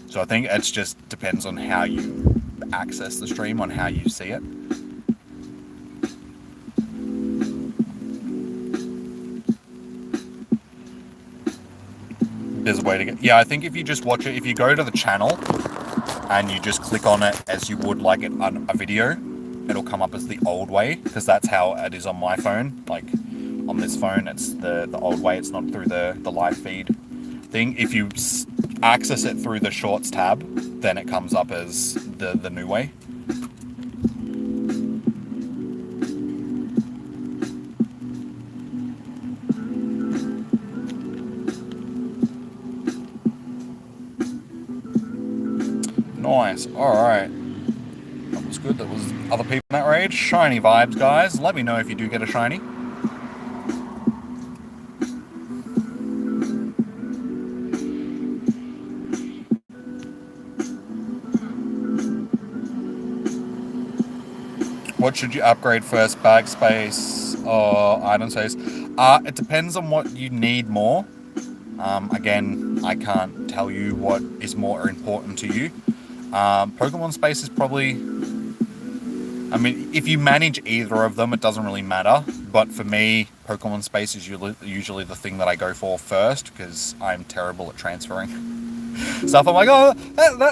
So I think it just depends on how you access the stream, on how you see it. There's a way to get... Yeah, I think if you just watch it, if you go to the channel and you just click on it as you would like it on a video, it'll come up as the old way, because that's how it is on my phone. Like, on this phone, it's the old way. It's not through the live feed thing. If you access it through the Shorts tab, then it comes up as the new way. Nice. Alright. That was good. There was other people in that raid. Shiny vibes, guys. Let me know if you do get a shiny. What should you upgrade first? Bag space or item space? It depends on what you need more. Again, I can't tell you what is more important to you. Pokemon space is probably I mean, if you manage either of them, it doesn't really matter. But for me, Pokemon Space is usually the thing that I go for first, because I'm terrible at transferring stuff. I'm like, oh,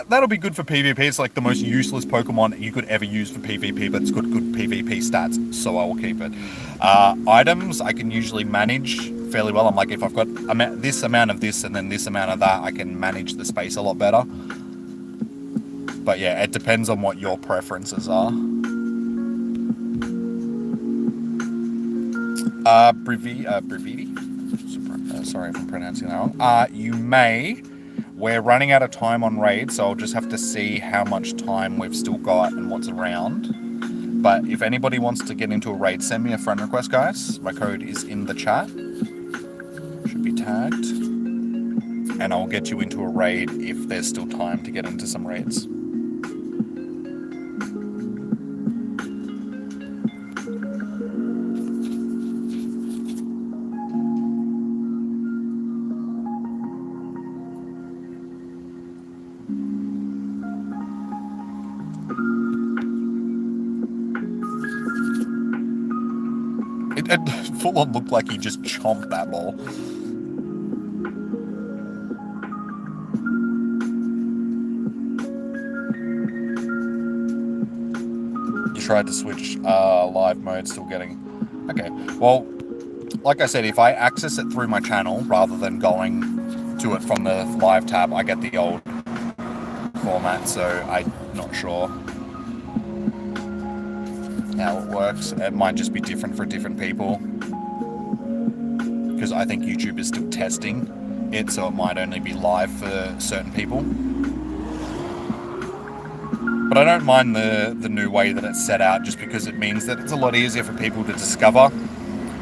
that'll be good for PvP. It's like the most useless Pokemon you could ever use for PvP, but it's got good PvP stats, so I will keep it. Items, I can usually manage fairly well. I'm like, if I've got this amount of this and then this amount of that, I can manage the space a lot better. But yeah, it depends on what your preferences are. Brividi? Sorry if I'm pronouncing that wrong. You may. We're running out of time on raid, so I'll just have to see how much time we've still got and what's around. But if anybody wants to get into a raid, send me a friend request, guys. My code is in the chat. Should be tagged. And I'll get you into a raid if there's still time to get into some raids. It full on looked like he just chomped that ball. You tried to switch live mode, still getting... Okay, well, like I said, if I access it through my channel rather than going to it from the live tab, I get the old format, so I'm not sure how it works. It might just be different for different people, because I think YouTube is still testing it, so it might only be live for certain people. But I don't mind the new way that it's set out, just because it means that it's a lot easier for people to discover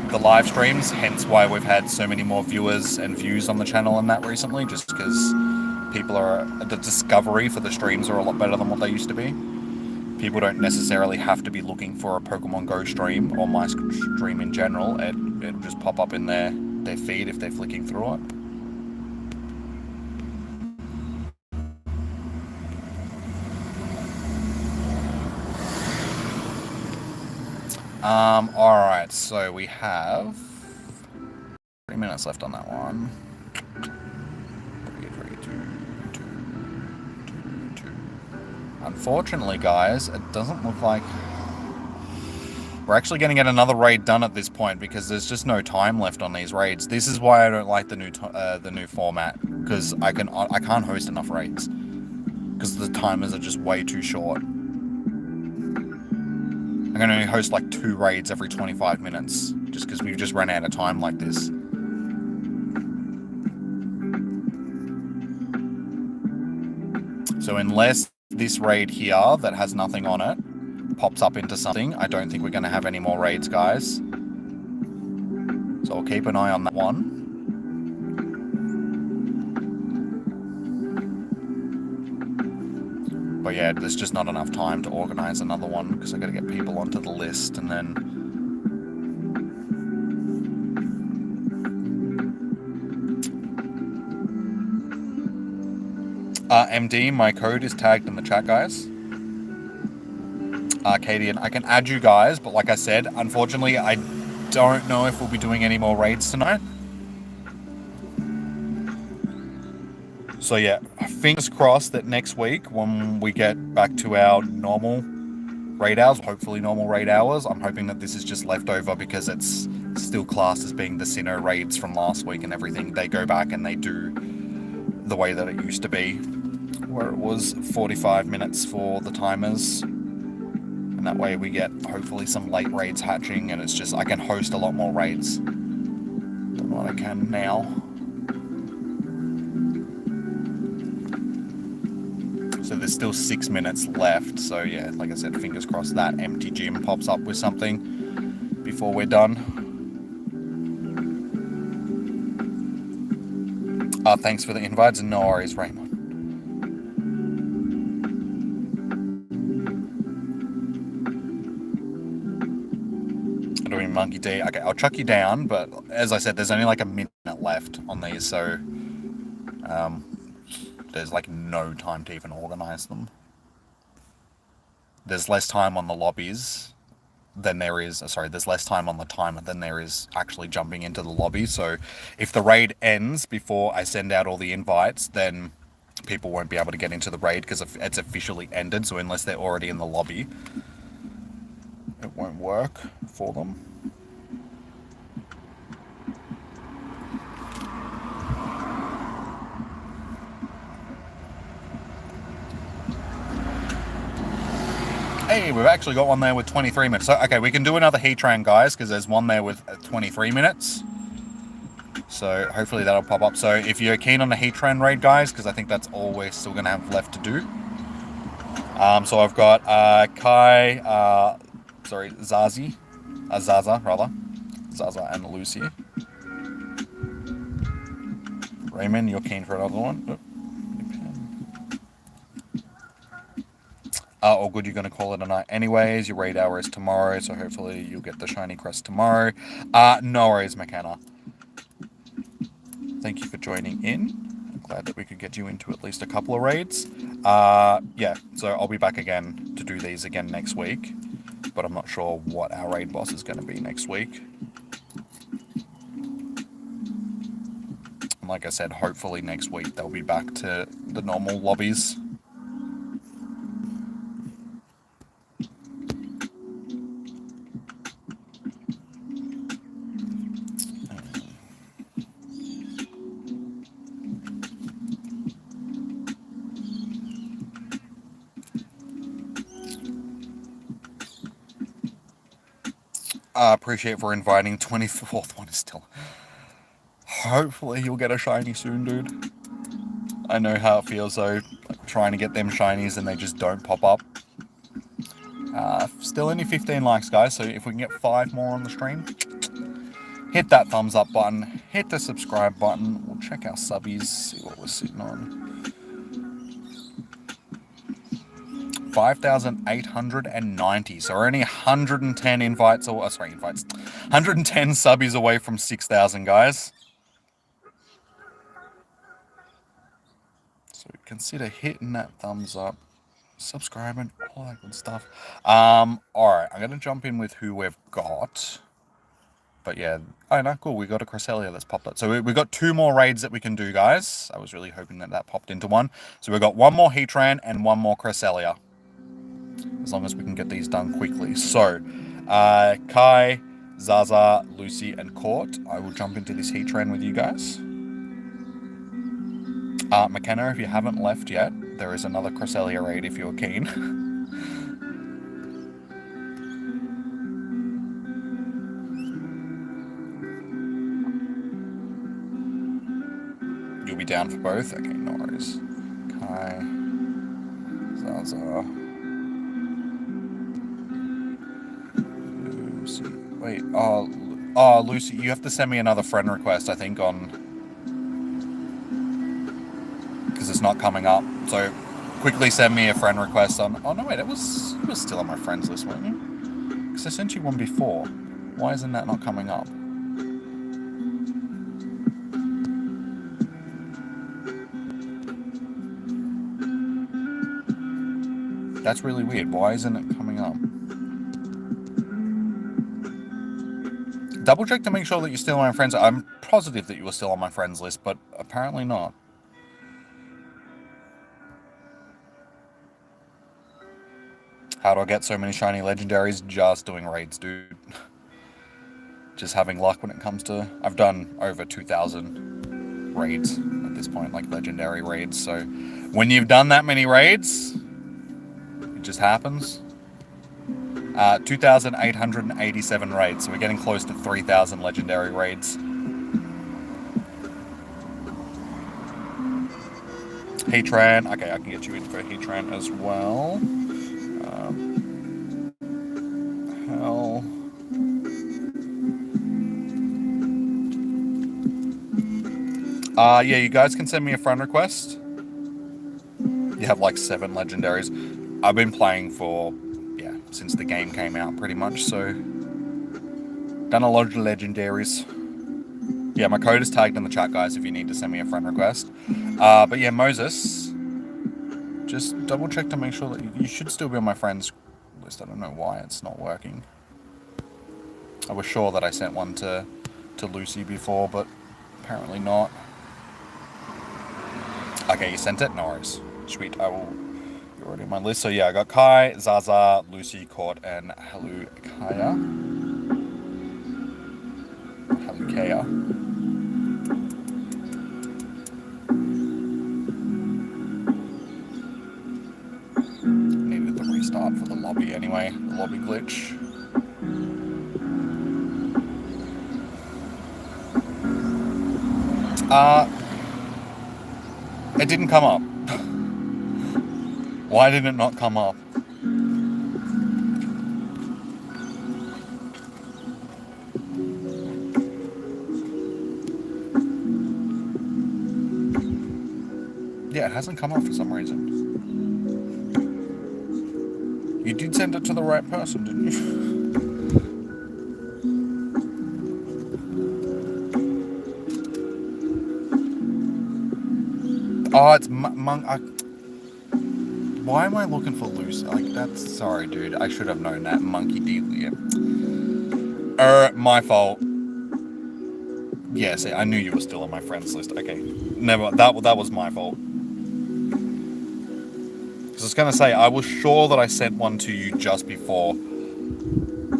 the live streams, hence why we've had so many more viewers and views on the channel and that recently, just because the discovery for the streams are a lot better than what they used to be. People don't necessarily have to be looking for a Pokemon Go stream or my stream in general. It'll just pop up in their feed if they're flicking through it. Alright, so we have 3 minutes left on that one. Unfortunately, guys, it doesn't look like we're actually going to get another raid done at this point, because there's just no time left on these raids. This is why I don't like the new format, because I can't host enough raids because the timers are just way too short. I'm going to only host like 2 raids every 25 minutes just because we've just run out of time like this. So unless this raid here that has nothing on it pops up into something, I don't think we're going to have any more raids, guys. So I'll keep an eye on that one. But yeah, there's just not enough time to organize another one, because I got to get people onto the list and then... MD, my code is tagged in the chat, guys. Arcadian, I can add you guys, but like I said, unfortunately, I don't know if we'll be doing any more raids tonight. So yeah, fingers crossed that next week, when we get back to our normal raid hours, hopefully normal raid hours, I'm hoping that this is just leftover, because it's still classed as being the Sinnoh raids from last week and everything. They go back and they do the way that it used to be, where it was 45 minutes for the timers. And that way we get hopefully some late raids hatching, and it's just, I can host a lot more raids than what I can now. So there's still 6 minutes left. So yeah, like I said, fingers crossed that empty gym pops up with something before we're done. Thanks for the invites, and no worries, Raymond. Doing Monkey D. Okay, I'll chuck you down, but as I said, there's only like a minute left on these, so there's like no time to even organize them. there's less time on the lobbies than there is, there's less time on the timer than there is actually jumping into the lobby. So if the raid ends before I send out all the invites, then people won't be able to get into the raid because it's officially ended. So unless they're already in the lobby, it won't work for them. Hey, we've actually got one there with 23 minutes. So, okay, we can do another Heatran, guys, because there's one there with 23 minutes. So hopefully that'll pop up. So if you're keen on the Heatran raid, guys, because I think that's all we're still going to have left to do. So I've got Zaza and Lucy. Raymond, you're keen for another one? All good, you're going to call it a night anyways. Your raid hour is tomorrow, so hopefully you'll get the shiny crest tomorrow. No worries, McKenna. Thank you for joining in. I'm glad that we could get you into at least a couple of raids. Yeah, so I'll be back again to do these again next week, but I'm not sure what our raid boss is going to be next week. And like I said, hopefully next week they'll be back to the normal lobbies. Appreciate for inviting. 24th one is still... Hopefully you'll get a shiny soon, dude. I know how it feels though, like trying to get them shinies and they just don't pop up. Still only 15 likes, guys, so if we can get 5 more on the stream, hit that thumbs up button, hit the subscribe button, we'll check our subbies, see what we're sitting on. 5,890, so we're only 110 invites, 110 subbies away from 6,000, guys. So consider hitting that thumbs up, subscribing, all that good stuff. Alright, I'm going to jump in with who we've got. But yeah, oh no, cool, we got a Crestelia that's popped up. So we've got 2 more raids that we can do, guys. I was really hoping that popped into one. So we've got 1 more Heatran and 1 more Cresselia. As long as we can get these done quickly. So, Kai, Zaza, Lucy, and Court. I will jump into this Heatran with you guys. McKenna, if you haven't left yet, there is another Cresselia raid if you're keen. You'll be down for both? Okay, no worries. Kai, Zaza, Lucy. Wait, oh, Lucy, you have to send me another friend request, I think, on... because it's not coming up. So quickly send me a friend request on... Oh, no, wait, it was still on my friends list, weren't you? Because I sent you one before. Why isn't that not coming up? That's really weird. Why isn't it coming up? Double check to make sure that you're still on my friends. I'm positive that you were still on my friends list, but apparently not. How do I get so many shiny legendaries? Just doing raids, dude. Just having luck when it comes to... I've done over 2,000 raids at this point, like legendary raids. So when you've done that many raids, it just happens. 2,887 raids, so we're getting close to 3,000 legendary raids. Heatran, okay, I can get you in for Heatran as well. Hell. Yeah, you guys can send me a friend request. You have like 7 legendaries. I've been playing for, yeah, since the game came out pretty much, so done a lot of legendaries. Yeah, my code is tagged in the chat, guys, if you need to send me a friend request. But yeah, Moses, just double check to make sure that you should still be on my friends list. I don't know why it's not working. I was sure that I sent one to Lucy before, but apparently not. Okay, you sent it? No worries. Sweet, you're already on my list. So yeah, I got Kai, Zaza, Lucy, Court, and Halukaya. Needed the restart for the lobby anyway, the lobby glitch. It didn't come up. Why did it not come up? Yeah, it hasn't come up for some reason. You did send it to the right person, didn't you? Oh, it's Monk. Why am I looking for Lucy? Like, that's... Sorry, dude. I should have known that. Monkey D. Yeah. My fault. Yeah, see, I knew you were still on my friends list. Okay. Never... That was my fault. Because I was going to say, I was sure that I sent one to you just before.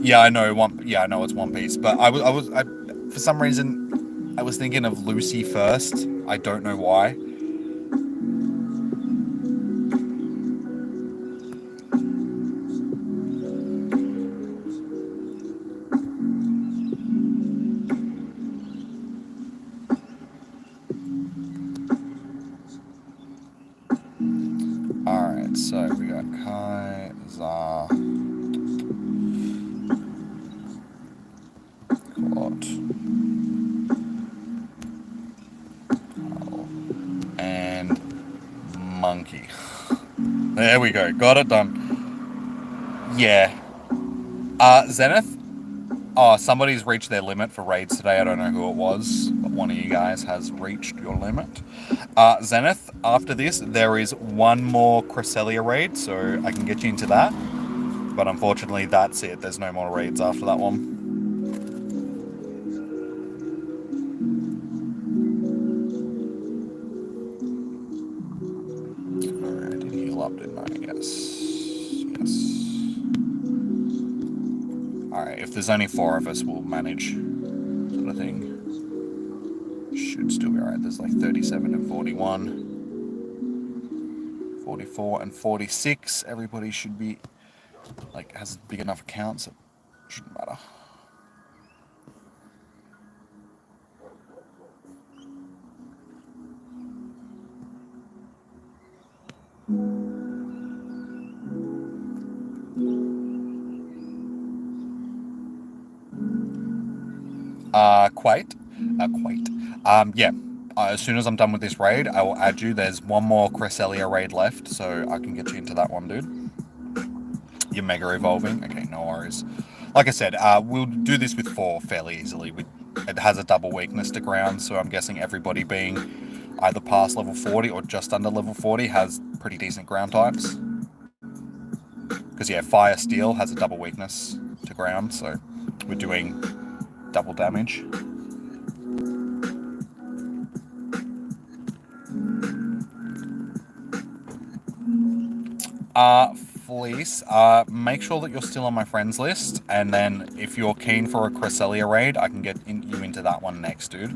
Yeah, I know. I know it's One Piece. But I for some reason, I was thinking of Lucy first. I don't know why. Alright, so we got Kai, Za, Quat, and Monkey. There we go, got it done. Yeah. Zenith? Oh, somebody's reached their limit for raids today. I don't know who it was, but one of you guys has reached your limit. Zenith, after this, there is one more Crestelia raid, so I can get you into that. But unfortunately, that's it. There's no more raids after that one. Alright, I did heal up, didn't I? Yes. Alright, if there's only 4 of us, we'll manage, sort of thing. Should still be alright. There's like 37 and 41, 44 and 46. Everybody should be, like, has big enough accounts. It shouldn't matter. Yeah. As soon as I'm done with this raid, I will add you. There's one more Cresselia raid left, so I can get you into that one, dude. You're mega evolving. Okay, no worries. Like I said, we'll do this with 4 fairly easily. It has a double weakness to ground, so I'm guessing everybody being either past level 40 or just under level 40 has pretty decent ground types. Because yeah, Fire Steel has a double weakness to ground, so we're doing double damage. Fleece, make sure that you're still on my friends list, and then if you're keen for a Cresselia raid, I can get you into that one next, dude.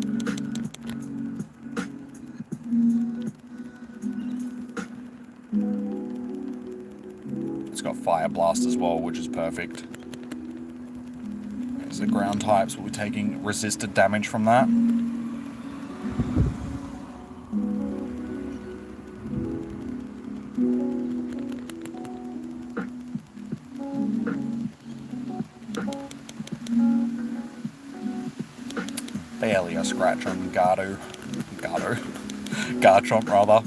It's got Fire Blast as well, which is perfect. There's the ground types, we'll be taking resisted damage from that. Barely a scratch on Garchomp rather.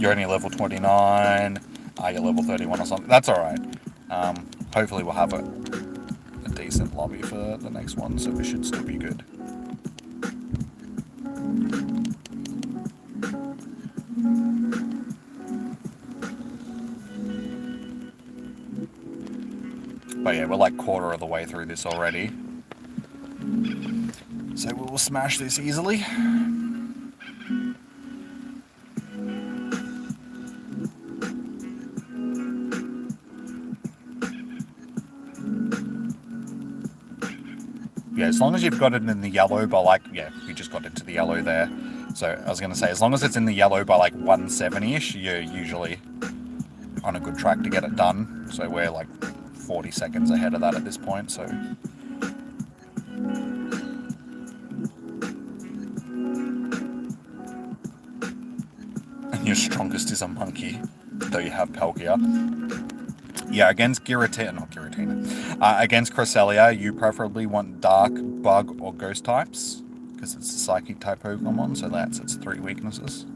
You're only level 29. You're level 31 or something. That's alright. Hopefully we'll have a decent lobby for the next one, so we should still be good. But yeah, we're like quarter of the way through this already. So we will smash this easily. Yeah, as long as you've got it in the yellow by like, yeah, you just got into the yellow there. So I was going to say, as long as it's in the yellow by like 170-ish, you're usually on a good track to get it done. So we're like 40 seconds ahead of that at this point, so... And your strongest is a monkey, though you have Palkia. Yeah, against against Cresselia, you preferably want Dark, Bug, or Ghost types, because it's a Psychic type Pokemon, so that's its 3 weaknesses.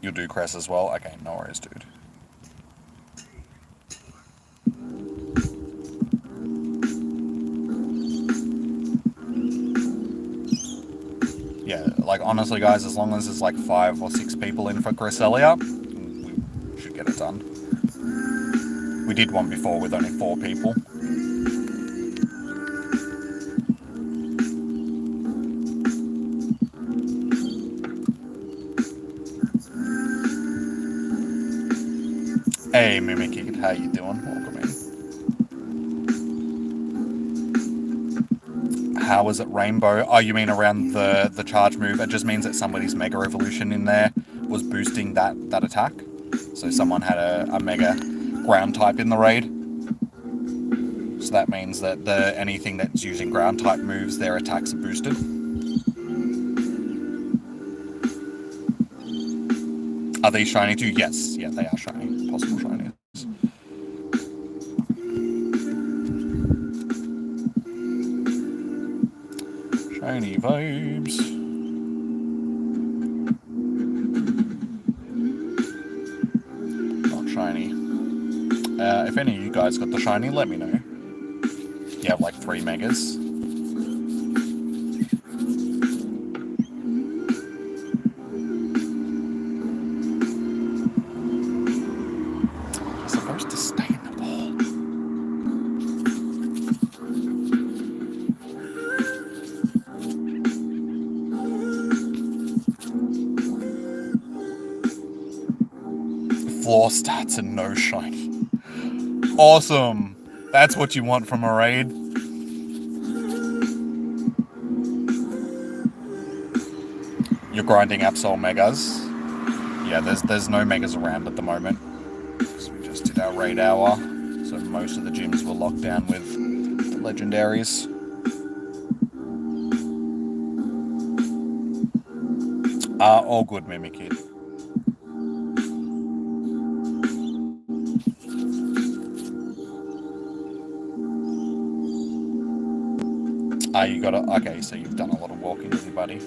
You'll do Cress as well? Okay, no worries, dude. Yeah, like honestly guys, as long as there's like 5 or 6 people in for Cresselia, we should get it done. We did one before with only 4 people. Hey Mimikyu, how you doing? Welcome in. How is it rainbow? Oh, you mean around the charge move? It just means that somebody's Mega Evolution in there was boosting that attack. So someone had a Mega Ground type in the raid. So that means that anything that's using Ground type moves, their attacks are boosted. Are these shiny too? Yes. Yeah, they are shiny. Possible shinies. Shiny vibes. Not shiny. If any of you guys got the shiny, let me know. You have like 3 megas. You're supposed to stay in the ball. Floor stats and no shiny. Awesome! That's what you want from a raid. You're grinding Absol Megas. Yeah, there's no Megas around at the moment. So we just did our raid hour. So most of the gyms were locked down with the legendaries. All good, Mimikyu. You got it. Okay, so you've done a lot of walking with your buddy.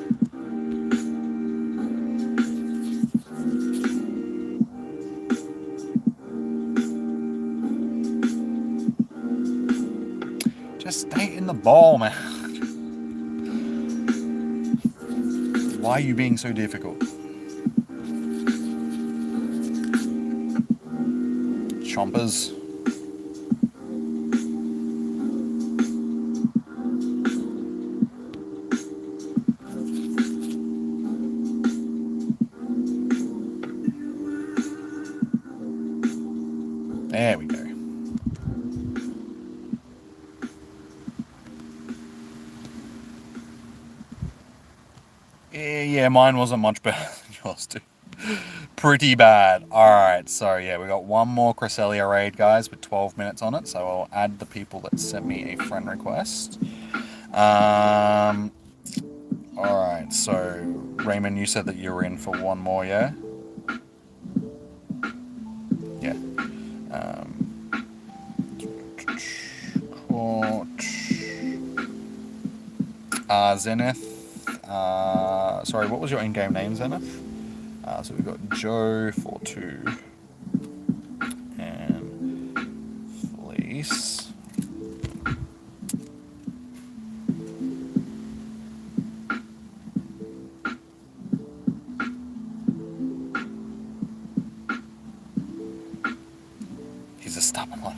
Just stay in the ball, man. Why are you being so difficult? Chompers. There we go. Yeah, mine wasn't much better than yours too. Pretty bad. Alright, so yeah, we got one more Cresselia raid, guys, with 12 minutes on it, so I'll add the people that sent me a friend request. Alright, so Raymond, you said that you were in for one more, yeah? Yeah. Zenith. Sorry, what was your in-game name, Zenith? So we've got Joe for 2. And Fleece. stubborn one.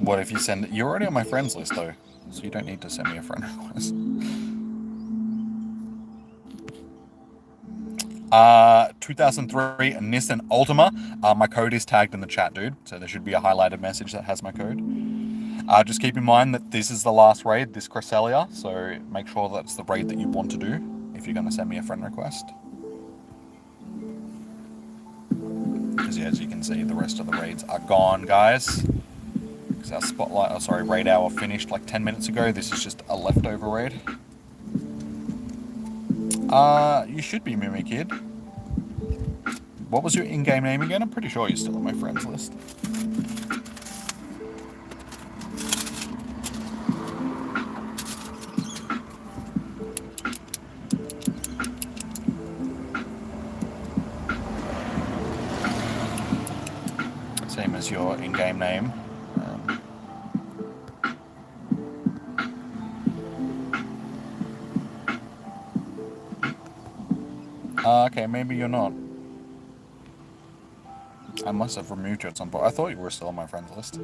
What if you send it? You're already on my friends list though, so you don't need to send me a friend request. 2003 Nissan Altima. My code is tagged in the chat, dude. So there should be a highlighted message that has my code. Just keep in mind that this is the last raid, this Crestelia. So make sure that's the raid that you want to do if you're going to send me a friend request. Because yeah, as you can see, the rest of the raids are gone, guys. Because our spotlight, raid hour finished like 10 minutes ago. This is just a leftover raid. You should be Mimikid. What was your in-game name again? I'm pretty sure you're still on my friends list. Same as your in-game name. Okay, maybe you're not. I must have removed you at some point. I thought you were still on my friends list.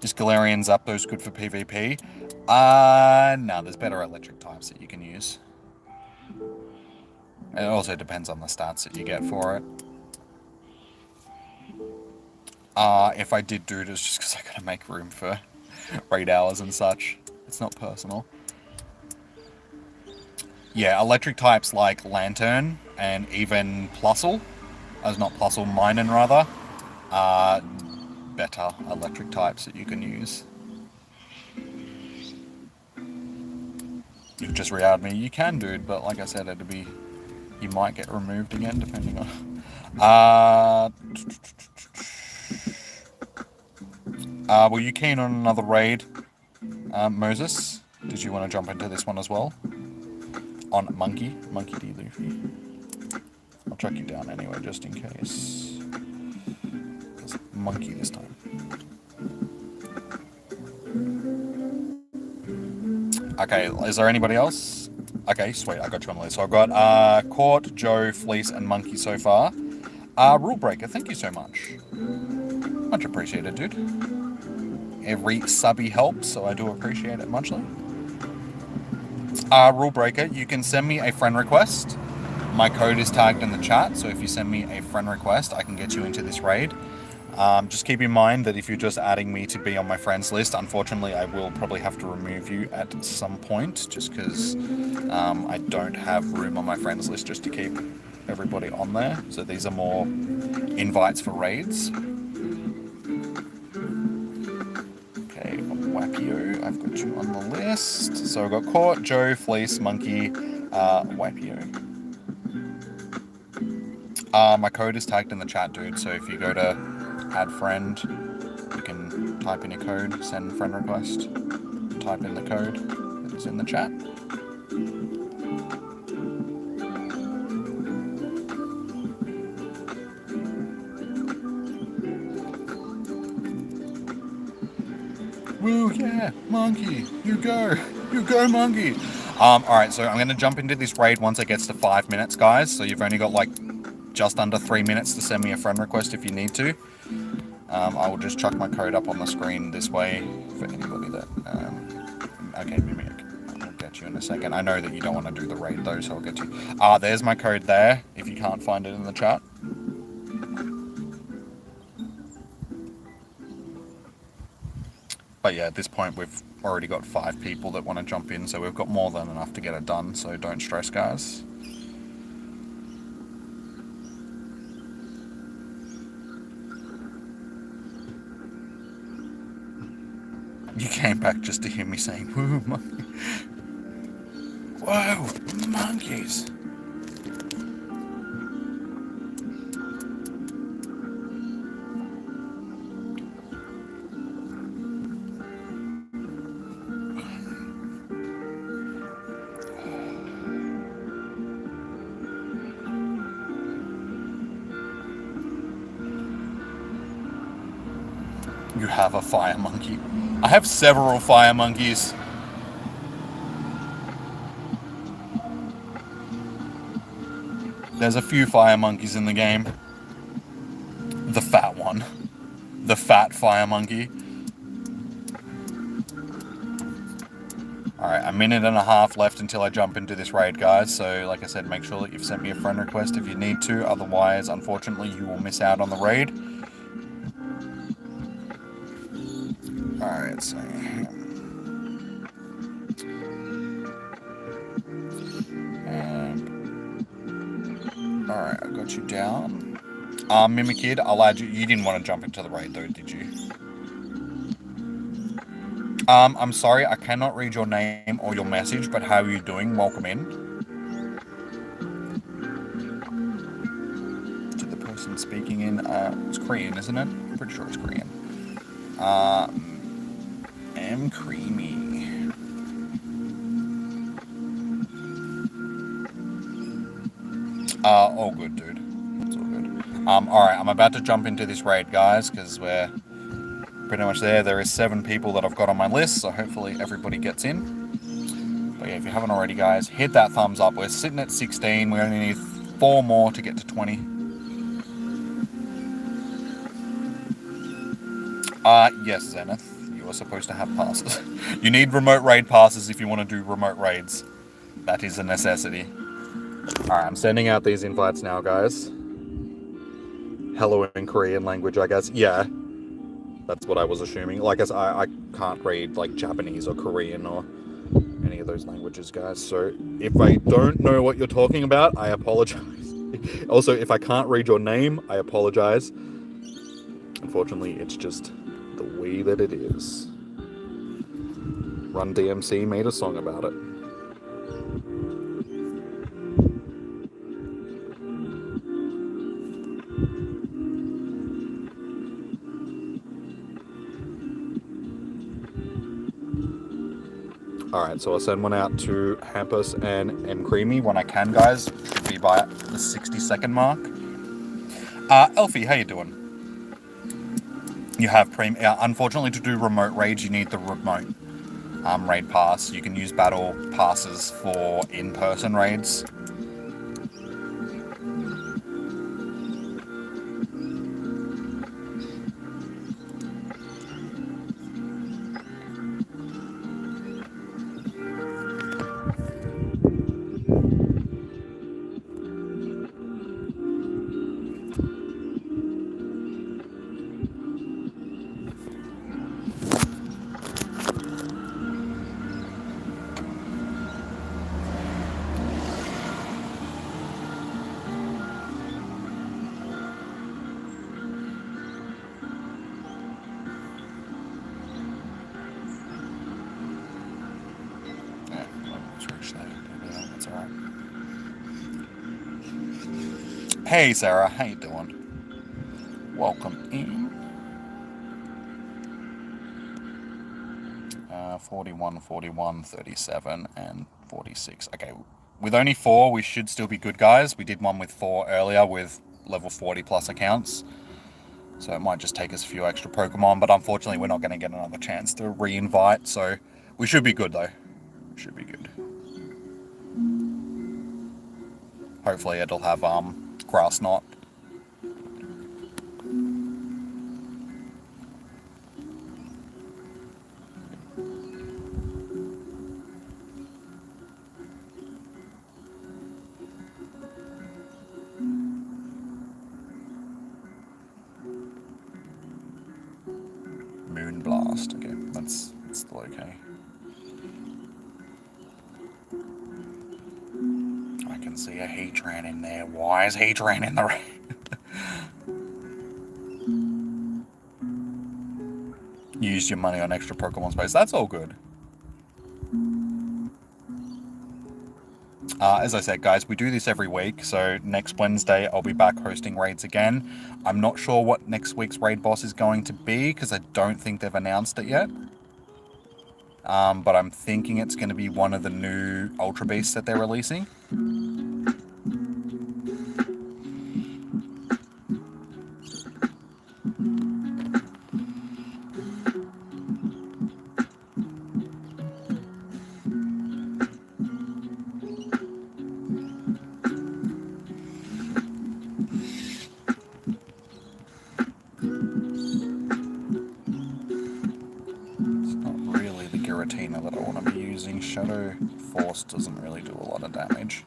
Is Galarian Zapdos good for PvP? No, there's better electric types that you can use. It also depends on the stats that you get for it. If I did do it, it's just because I gotta make room for raid hours and such. It's not personal. Yeah, electric types like Lantern and even Plusle, not Plusle, Minun rather, are better electric types that you can use. You've just re-added me. You can, dude, but like I said, it'd be... You might get removed again, depending on... were you keen on another raid, Moses? Did you want to jump into this one as well? On Monkey D. Luffy. I'll track you down anyway, just in case. It's Monkey this time. Okay, is there anybody else? Okay, sweet, I got you on the list. So I've got Court, Joe, Fleece, and Monkey so far. Rule Breaker, thank you so much. Much appreciated, dude. Every subby helps, so I do appreciate it muchly. Rule Breaker, you can send me a friend request. My code is tagged in the chat, so if you send me a friend request, I can get you into this raid. Just keep in mind that if you're just adding me to be on my friends list, unfortunately I will probably have to remove you at some point, just because I don't have room on my friends list just to keep everybody on there. So these are more invites for raids. Okay, Wapio, I've got you on the list. So I've got Court, Joe, Fleece, Monkey, Wapio. My code is tagged in the chat, dude, so if you go to add friend, you can type in your code, send friend request, type in the code that is in the chat. Woo, yeah, Monkey, you go Monkey. Alright, so I'm going to jump into this raid once it gets to 5 minutes, guys, so you've only got like just under 3 minutes to send me a friend request if you need to. I will just chuck my code up on the screen this way for anybody that... okay, Mimic, I'll get you in a second. I know that you don't want to do the raid though, so I'll get you. There's my code there, if you can't find it in the chat. But yeah, at this point we've already got 5 people that want to jump in, so we've got more than enough to get it done, so don't stress, guys. You came back just to hear me saying, woo, monkey. Whoa, monkeys. You have a fire monkey. I have several fire monkeys. There's a few fire monkeys in the game. The fat one. The fat fire monkey. Alright, a minute and a half left until I jump into this raid, guys. So, like I said, make sure that you've sent me a friend request if you need to. Otherwise, unfortunately, you will miss out on the raid. Alright, so... Alright, I got you down. Mimikid, I'll add you. You didn't want to jump into the raid, though, did you? I'm sorry, I cannot read your name or your message, but how are you doing? Welcome in. To the person speaking in, it's Korean, isn't it? I'm pretty sure it's Korean. M Creamy. All good, dude. It's all good. Alright, I'm about to jump into this raid, guys, because we're pretty much there. There is 7 people that I've got on my list, so hopefully everybody gets in. But yeah, if you haven't already, guys, hit that thumbs up. We're sitting at 16. We only need 4 more to get to 20. Yes, Zenith. You are supposed to have passes. You need remote raid passes if you want to do remote raids. That is a necessity. Alright, I'm sending out these invites now, guys. Hello in Korean language, I guess. Yeah. That's what I was assuming. Like I can't read like Japanese or Korean or any of those languages, guys. So if I don't know what you're talking about, I apologize. Also, if I can't read your name, I apologize. Unfortunately, it's just the way that it is. Run DMC made a song about it. Alright, so I'll send one out to Hampus and M Creamy when I can, guys. Should be by the 60-second mark. Elfie, how you doing? You have unfortunately, to do remote raids, you need the remote raid pass. You can use battle passes for in-person raids. Hey Sarah, how you doing? Welcome in. 41, 41, 37, and 46. Okay, with only 4, we should still be good, guys. We did one with 4 earlier with level 40 plus accounts. So it might just take us a few extra Pokemon, but unfortunately we're not going to get another chance to re-invite, so we should be good though. Should be good. Hopefully it'll have Grass Knot. Moonblast. Okay, that's still okay. I can see a Heatran in there. Why is Heatran in the raid? Used your money on extra Pokemon space. That's all good. As I said, guys, we do this every week, so next Wednesday I'll be back hosting raids again. I'm not sure what next week's raid boss is going to be, because I don't think they've announced it yet. But I'm thinking it's going to be one of the new Ultra Beasts that they're releasing. using. Shadow Force doesn't really do a lot of damage.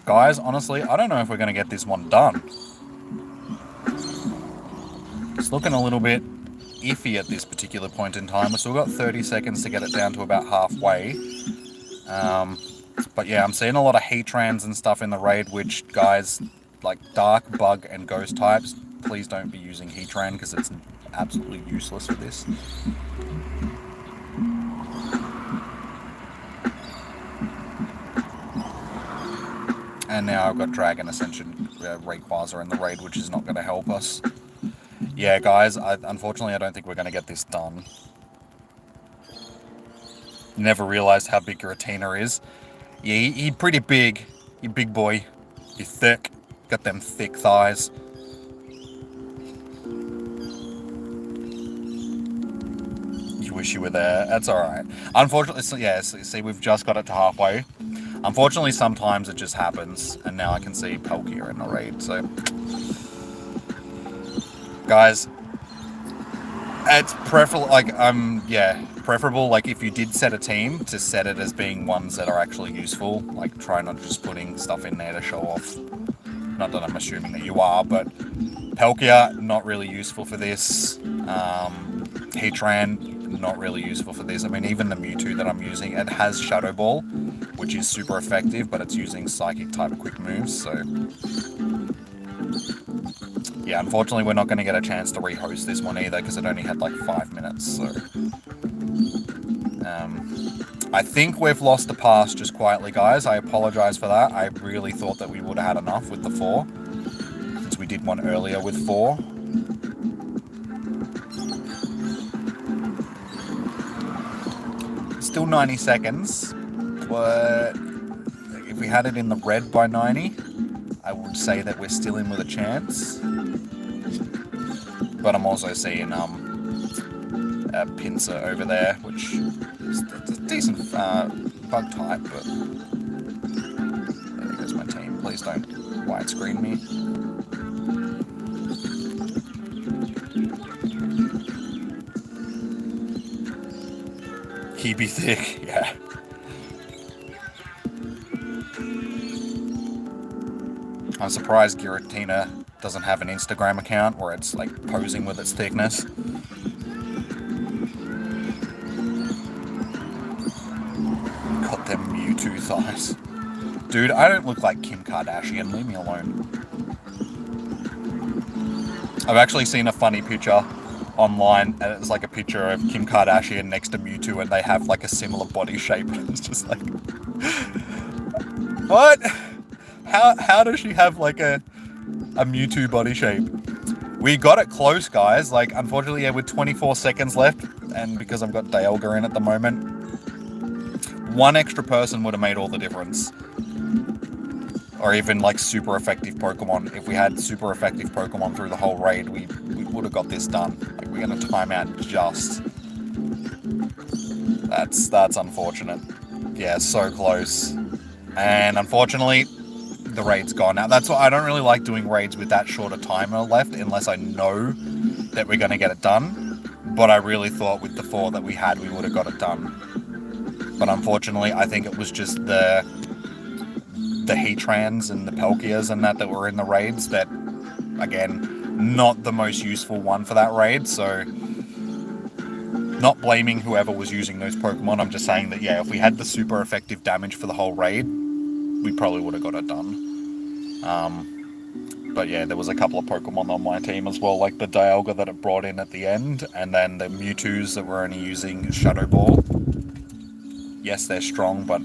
Guys, honestly, I don't know if we're going to get this one done. It's looking a little bit iffy at this particular point in time. We've still got 30 seconds to get it down to about halfway. But yeah, I'm seeing a lot of Heatrans and stuff in the raid, which, guys, like Dark, Bug, and Ghost types, please don't be using Heatran because it's absolutely useless for this. And now I've got Dragon Ascension Rayquaza in the raid, which is not going to help us. Yeah, guys, unfortunately I don't think we're going to get this done. Never realised how big Giratina is. Yeah, he's pretty big. You big boy. You're thick. Got them thick thighs. You wish you were there. That's alright. Unfortunately, so yeah, see, we've just got it to halfway. Unfortunately, sometimes it just happens. And now I can see Palkia in the raid, so... Guys, it's preferable, like, preferable, like, if you did set a team, to set it as being ones that are actually useful. Like, try not just putting stuff in there to show off. Not that I'm assuming that you are, but Palkia, not really useful for this. Heatran, not really useful for this. I mean, even the Mewtwo that I'm using, it has Shadow Ball, which is super effective, but it's using Psychic type quick moves, so... Yeah, unfortunately we're not going to get a chance to rehost this one either, because it only had like 5 minutes, so... I think we've lost the pass just quietly, guys. I apologise for that. I really thought that we would have had enough with the 4, since we did one earlier with 4. Still 90 seconds, but if we had it in the red by 90, I would say that we're still in with a chance. But I'm also seeing a Pinsir over there, which is a decent bug type, but there goes my team. Please don't widescreen me. He be thick, yeah. I'm surprised Giratina doesn't have an Instagram account where it's like posing with its thickness. Got them Mewtwo thighs. Dude, I don't look like Kim Kardashian, leave me alone. I've actually seen a funny picture online, and it's like a picture of Kim Kardashian next to Mewtwo, and they have like a similar body shape. It's just like, what? How does she have like a Mewtwo body shape? We got it close, guys. Like, unfortunately, yeah, with 24 seconds left, and because I've got Dialga in at the moment, one extra person would have made all the difference. Or even like super effective Pokemon. If we had super effective Pokemon through the whole raid, we would have got this done. Like, we're gonna time out just. That's unfortunate. Yeah, so close. And unfortunately, the raid's gone. Now, that's why I don't really like doing raids with that short a timer left, unless I know that we're gonna get it done. But I really thought with the 4 that we had, we would have got it done. But unfortunately, I think it was just the Heatrans and the Palkias and that were in the raids that, again, not the most useful one for that raid, so not blaming whoever was using those Pokemon. I'm just saying that, yeah, if we had the super effective damage for the whole raid, we probably would have got it done. But yeah, there was a couple of Pokemon on my team as well, like the Dialga that it brought in at the end, and then the Mewtwo's that were only using Shadow Ball. Yes, they're strong, but...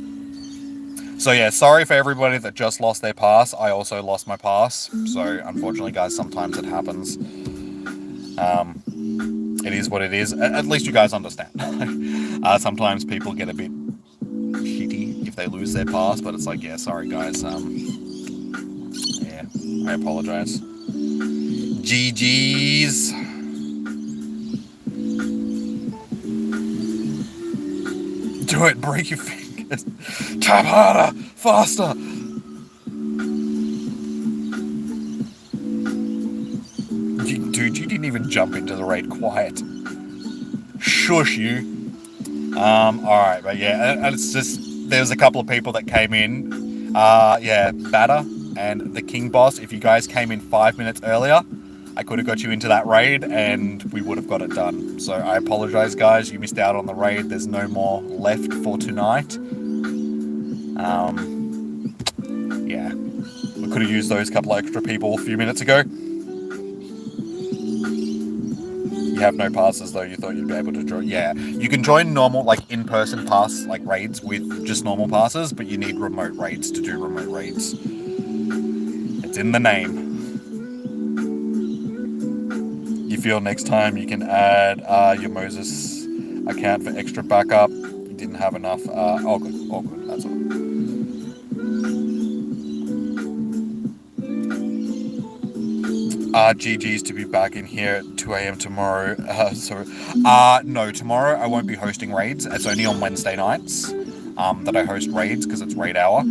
So yeah, sorry for everybody that just lost their pass. I also lost my pass. So unfortunately, guys, sometimes it happens. It is what it is. At least you guys understand. Sometimes people get a bit shitty if they lose their pass, but it's like, yeah, sorry guys. Yeah, I apologize. GG's. Do it, break your fingers. Tap harder, faster. Dude, bitch, you didn't even jump into the raid. Quiet. Shush you. Alright, but yeah, and it's just, there's a couple of people that came in. Yeah, Batter and the King Boss. If you guys came in 5 minutes earlier, I could have got you into that raid and we would have got it done. So I apologize, guys. You missed out on the raid. There's no more left for tonight. Yeah. We could have used those couple of extra people a few minutes ago. You have no passes though. You thought you'd be able to join. Yeah, you can join normal, like in-person pass, like raids with just normal passes, but you need remote raids to do remote raids. It's in the name. You feel next time you can add your Moses account for extra backup. You didn't have enough. All good. That's all. GG's to be back in here at 2 a.m. tomorrow. No, tomorrow I won't be hosting raids. It's only on Wednesday nights that I host raids because it's raid hour.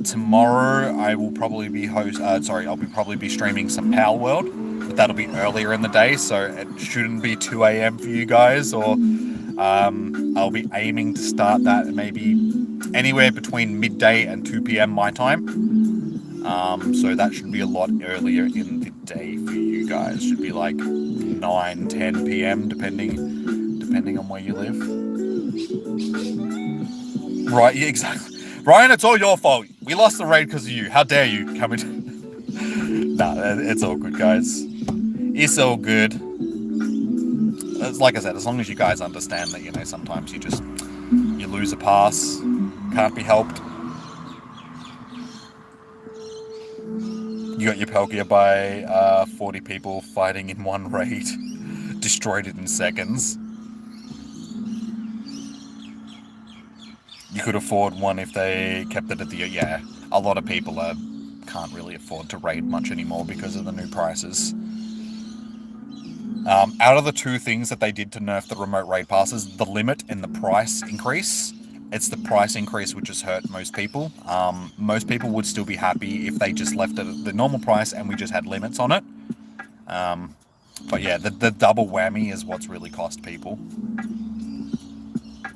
Tomorrow I will probably be I'll probably be streaming some Power World, but that'll be earlier in the day, so it shouldn't be 2 a.m. for you guys. Or I'll be aiming to start that maybe anywhere between midday and 2 p.m. my time. So that should be a lot earlier in the day for you guys. Should be like 9, 10 p.m. depending on where you live. Right, yeah, exactly. Ryan, it's all your fault. We lost the raid because of you. How dare you come in? Nah, it's all good, guys. It's all good. It's like I said, as long as you guys understand that, you know, sometimes you lose a pass. Can't be helped. You got your Palkia by 40 people fighting in one raid. Destroyed it in seconds. You could afford one if they kept it at the... Yeah, a lot of people can't really afford to raid much anymore because of the new prices. Out of the two things that they did to nerf the remote raid passes, the limit and the price increase, it's the price increase which has hurt most people. Most people would still be happy if they just left it at the normal price and we just had limits on it. But yeah, the double whammy is what's really cost people.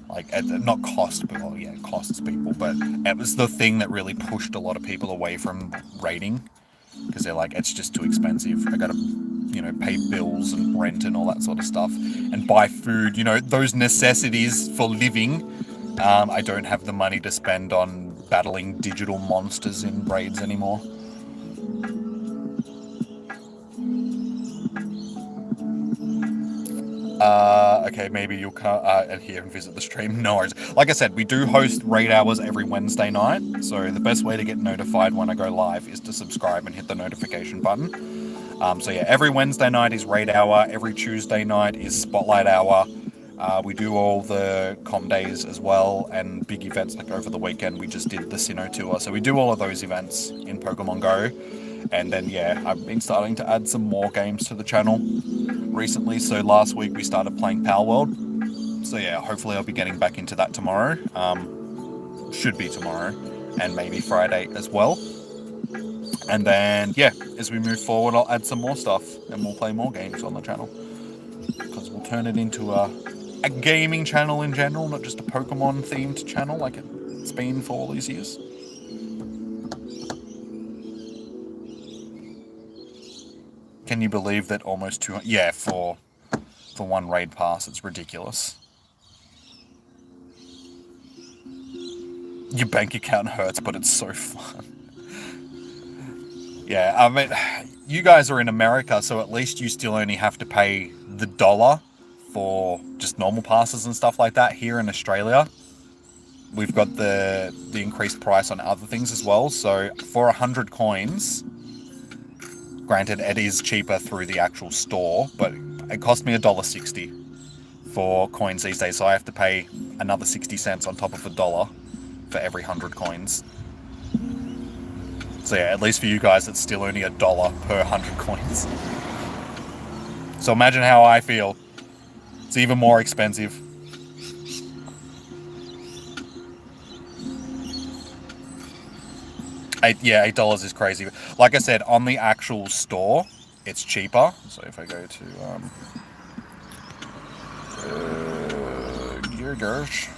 Like, not cost, but well, yeah, it costs people, but it was the thing that really pushed a lot of people away from raiding, because they're like, it's just too expensive. I gotta, you know, pay bills and rent and all that sort of stuff, and buy food, you know, those necessities for living. I don't have the money to spend on battling digital monsters in raids anymore. Okay, maybe you'll come here and visit the stream. No worries. Like I said, we do host raid hours every Wednesday night, so the best way to get notified when I go live is to subscribe and hit the notification button. So yeah, every Wednesday night is raid hour, every Tuesday night is spotlight hour. We do all the comp days as well, and big events like over the weekend. We just did the Sinnoh tour, so we do all of those events in Pokemon Go. And then yeah, I've been starting to add some more games to the channel recently. So last week we started playing Power World. So yeah, hopefully I'll be getting back into that tomorrow. Should be tomorrow, and maybe Friday as well. And then yeah, as we move forward, I'll add some more stuff and we'll play more games on the channel, because we'll turn it into a gaming channel in general, not just a Pokemon themed channel like it's been for all these years. Can you believe that almost 200? Yeah, for one raid pass, it's ridiculous. Your bank account hurts, but it's so fun. Yeah, I mean, you guys are in America, so at least you still only have to pay the $1 for just normal passes and stuff like that. Here in Australia, we've got the increased price on other things as well. So for 100 coins, granted it is cheaper through the actual store, but it cost me $1.60 for coins these days. So I have to pay another 60 cents on top of $1 for every 100 coins. So yeah, at least for you guys, it's still only $1 per 100 coins. So imagine how I feel. It's even more expensive. $8 is crazy. Like I said, on the actual store, it's cheaper. So if I go to Gear Gersh.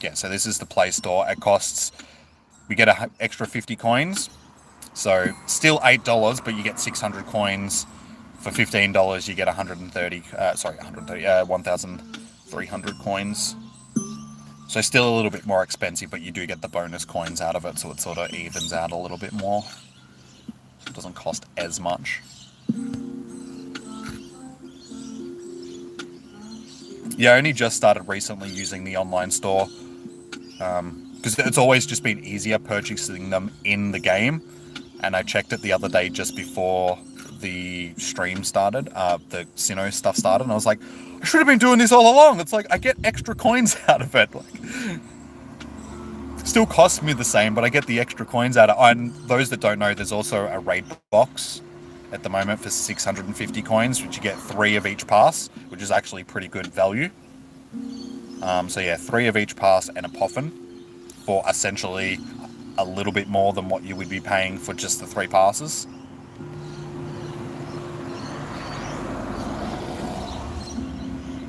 Yeah, so this is the Play Store. It costs, we get an extra 50 coins. So still $8, but you get 600 coins. For $15, you get 1,300 coins. So still a little bit more expensive, but you do get the bonus coins out of it, so it sort of evens out a little bit more. It doesn't cost as much. Yeah, I only just started recently using the online store, because it's always just been easier purchasing them in the game. And I checked it the other day just before the stream started, the Sinnoh stuff started, and I was like, I should have been doing this all along. It's like I get extra coins out of it. Like, still costs me the same, but I get the extra coins out of it. And those that don't know, there's also a raid box at the moment for 650 coins, which you get 3 of each pass, which is actually pretty good value. So yeah, 3 of each pass and a Poffin for essentially a little bit more than what you would be paying for just the 3 passes.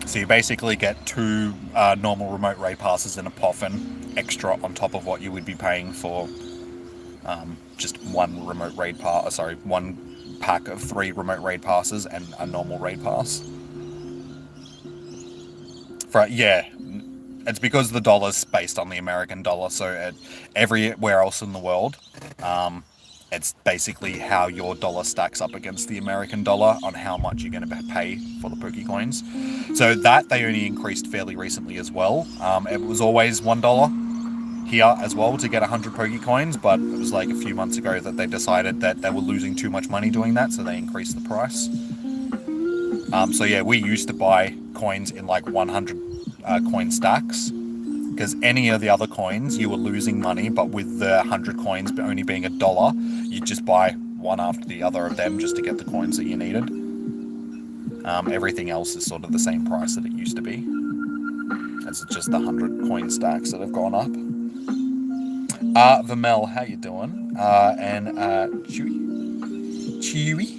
So you basically get 2 normal remote raid passes and a Poffin extra on top of what you would be paying for just 1 remote raid pass. Sorry, 1 pack of 3 remote raid passes and a normal raid pass. Yeah, it's because the dollar's based on the American dollar, so everywhere else in the world, it's basically how your dollar stacks up against the American dollar on how much you're going to pay for the Pokecoins. So that they only increased fairly recently as well. It was always $1 here as well to get 100 Pokecoins, but it was like a few months ago that they decided that they were losing too much money doing that, so they increased the price. So yeah, we used to buy coins in like 100 coin stacks, because any of the other coins you were losing money, but with the 100 coins only being $1, you'd just buy one after the other of them just to get the coins that you needed. Everything else is sort of the same price that it used to be. It's just the 100 coin stacks that have gone up. Vamel, how you doing? And Chewy,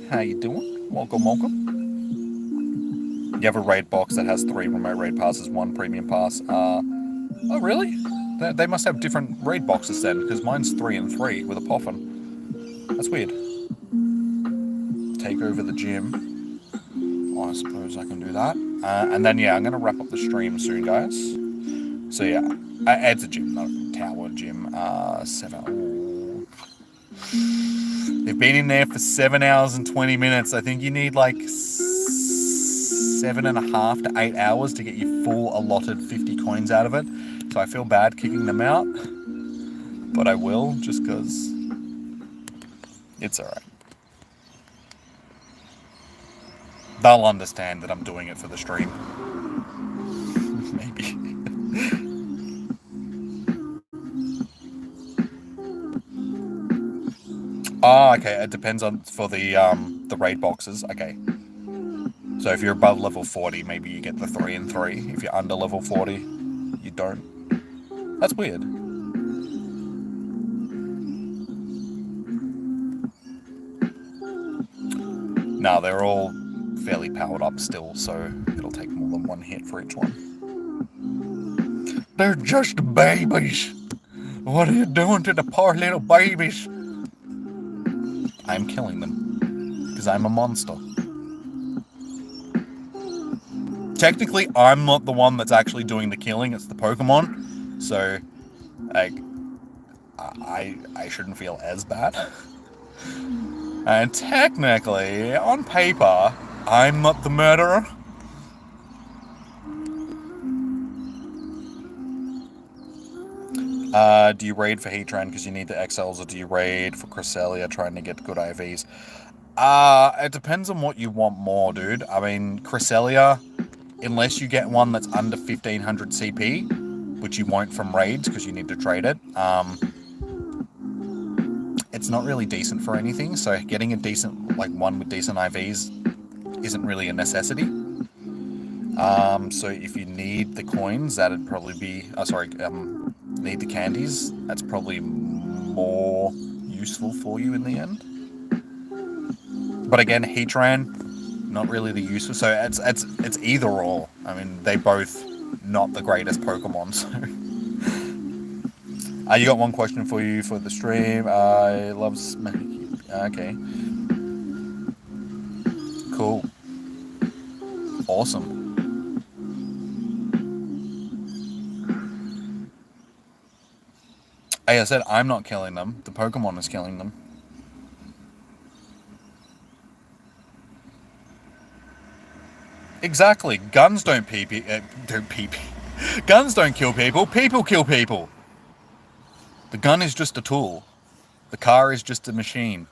how you doing? Welcome. You have a raid box that has 3 remote raid passes, 1 premium pass. Oh, really? They must have different raid boxes then, because mine's 3 and 3 with a Poffin. That's weird. Take over the gym. Oh, I suppose I can do that. And then, yeah, I'm going to wrap up the stream soon, guys. So, yeah, it's a gym, not a tower gym. 7. Oh. They've been in there for 7 hours and 20 minutes. I think you need, like, 7.5 to 8 hours to get your full allotted 50 coins out of it. So I feel bad kicking them out, but I will, just because it's alright. They'll understand that I'm doing it for the stream. Maybe. Oh, okay, it depends on for the raid boxes. Okay. So if you're above level 40, maybe you get the 3 and 3. If you're under level 40, you don't. That's weird. No, they're all fairly powered up still, so it'll take more than 1 hit for each one. They're just babies. What are you doing to the poor little babies? I'm killing them, because I'm a monster. Technically, I'm not the one that's actually doing the killing, it's the Pokemon. So, like, I shouldn't feel as bad. And technically, on paper, I'm not the murderer. Do you raid for Heatran because you need the XLs, or do you raid for Cresselia trying to get good IVs? It depends on what you want more, dude. I mean, Cresselia, unless you get one that's under 1500 CP, which you won't from raids because you need to trade it, it's not really decent for anything. So getting a decent, like one with decent IVs isn't really a necessity. So if you need the coins, that'd probably be, need the candies, that's probably more useful for you in the end. But again, Heatran, not really the useful. So it's either or. I mean, they both not the greatest Pokemon. So. You got one question for you for the stream. I love okay. Cool. Awesome. Like I said, I'm not killing them. The Pokemon is killing them. Exactly. Guns don't Guns don't kill people. People kill people. The gun is just a tool. The car is just a machine.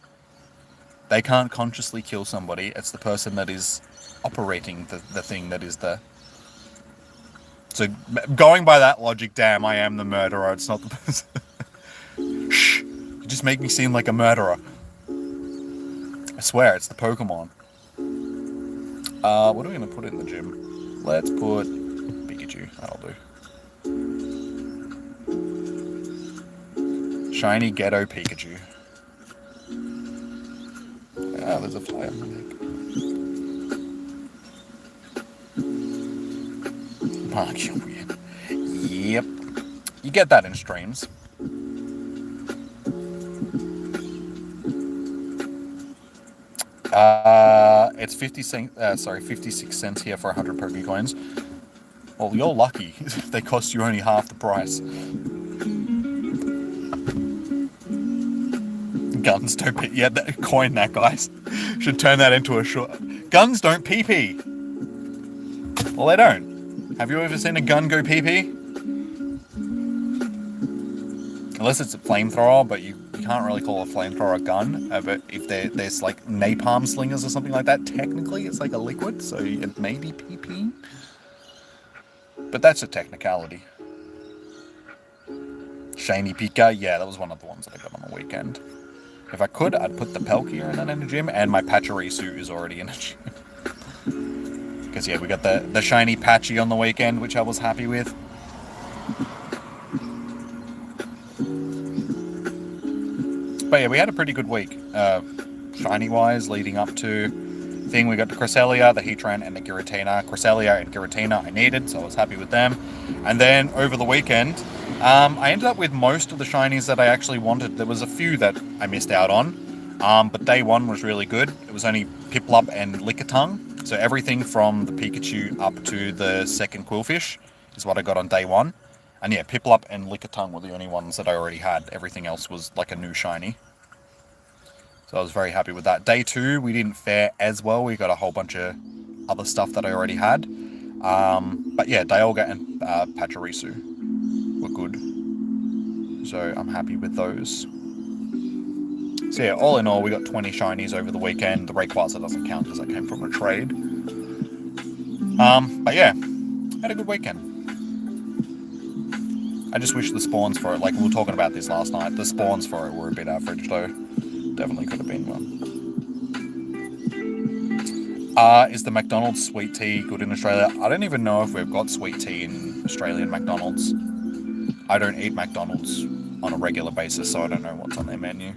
They can't consciously kill somebody. It's the person that is operating the thing that is the... So, going by that logic, damn, I am the murderer. It's not the person. Shh. You just make me seem like a murderer. I swear, it's the Pokemon. What are we going to put in the gym? Let's put Pikachu. That'll do. Shiny Ghetto Pikachu. Ah, there's a fly on the neck. Ah, you're weird. Yep. You get that in streams. It's 56 cents here for 100 Pokecoins. Well, you're lucky. They cost you only half the price. Guns don't pee. Yeah, coin that, guys. Should turn that into a short. Guns don't pee-pee. Well, they don't. Have you ever seen a gun go pee-pee? Unless it's a flamethrower, but you can't really call a flamethrower a gun. But if there's like napalm slingers or something like that, technically it's like a liquid, so it may be pee-pee. But that's a technicality. Shiny Pika, yeah, that was one of the ones that I got on the weekend. If I could, I'd put the Palkia in the gym, and my Pachirisu is already in a gym. Because yeah, we got the shiny Patchy on the weekend, which I was happy with. But yeah, we had a pretty good week, shiny-wise, leading up to thing. We got the Cresselia, the Heatran, and the Giratina. Cresselia and Giratina I needed, so I was happy with them. And then over the weekend, I ended up with most of the shinies that I actually wanted. There was a few that I missed out on, but day one was really good. It was only Piplup and Lickitung, so everything from the Pikachu up to the second Quillfish is what I got on day one. And yeah, Piplup and Lickitung were the only ones that I already had. Everything else was like a new shiny. So I was very happy with that. Day two, we didn't fare as well. We got a whole bunch of other stuff that I already had. But yeah, Dialga and Pachirisu were good. So I'm happy with those. So yeah, all in all, we got 20 shinies over the weekend. The Rayquaza doesn't count because that came from a trade. But yeah, had a good weekend. I just wish the spawns for it, like we were talking about this last night, the spawns for it were a bit average though. Definitely could have been one. Is the McDonald's sweet tea good in Australia? I don't even know if we've got sweet tea in Australian McDonald's. I don't eat McDonald's on a regular basis, so I don't know what's on their menu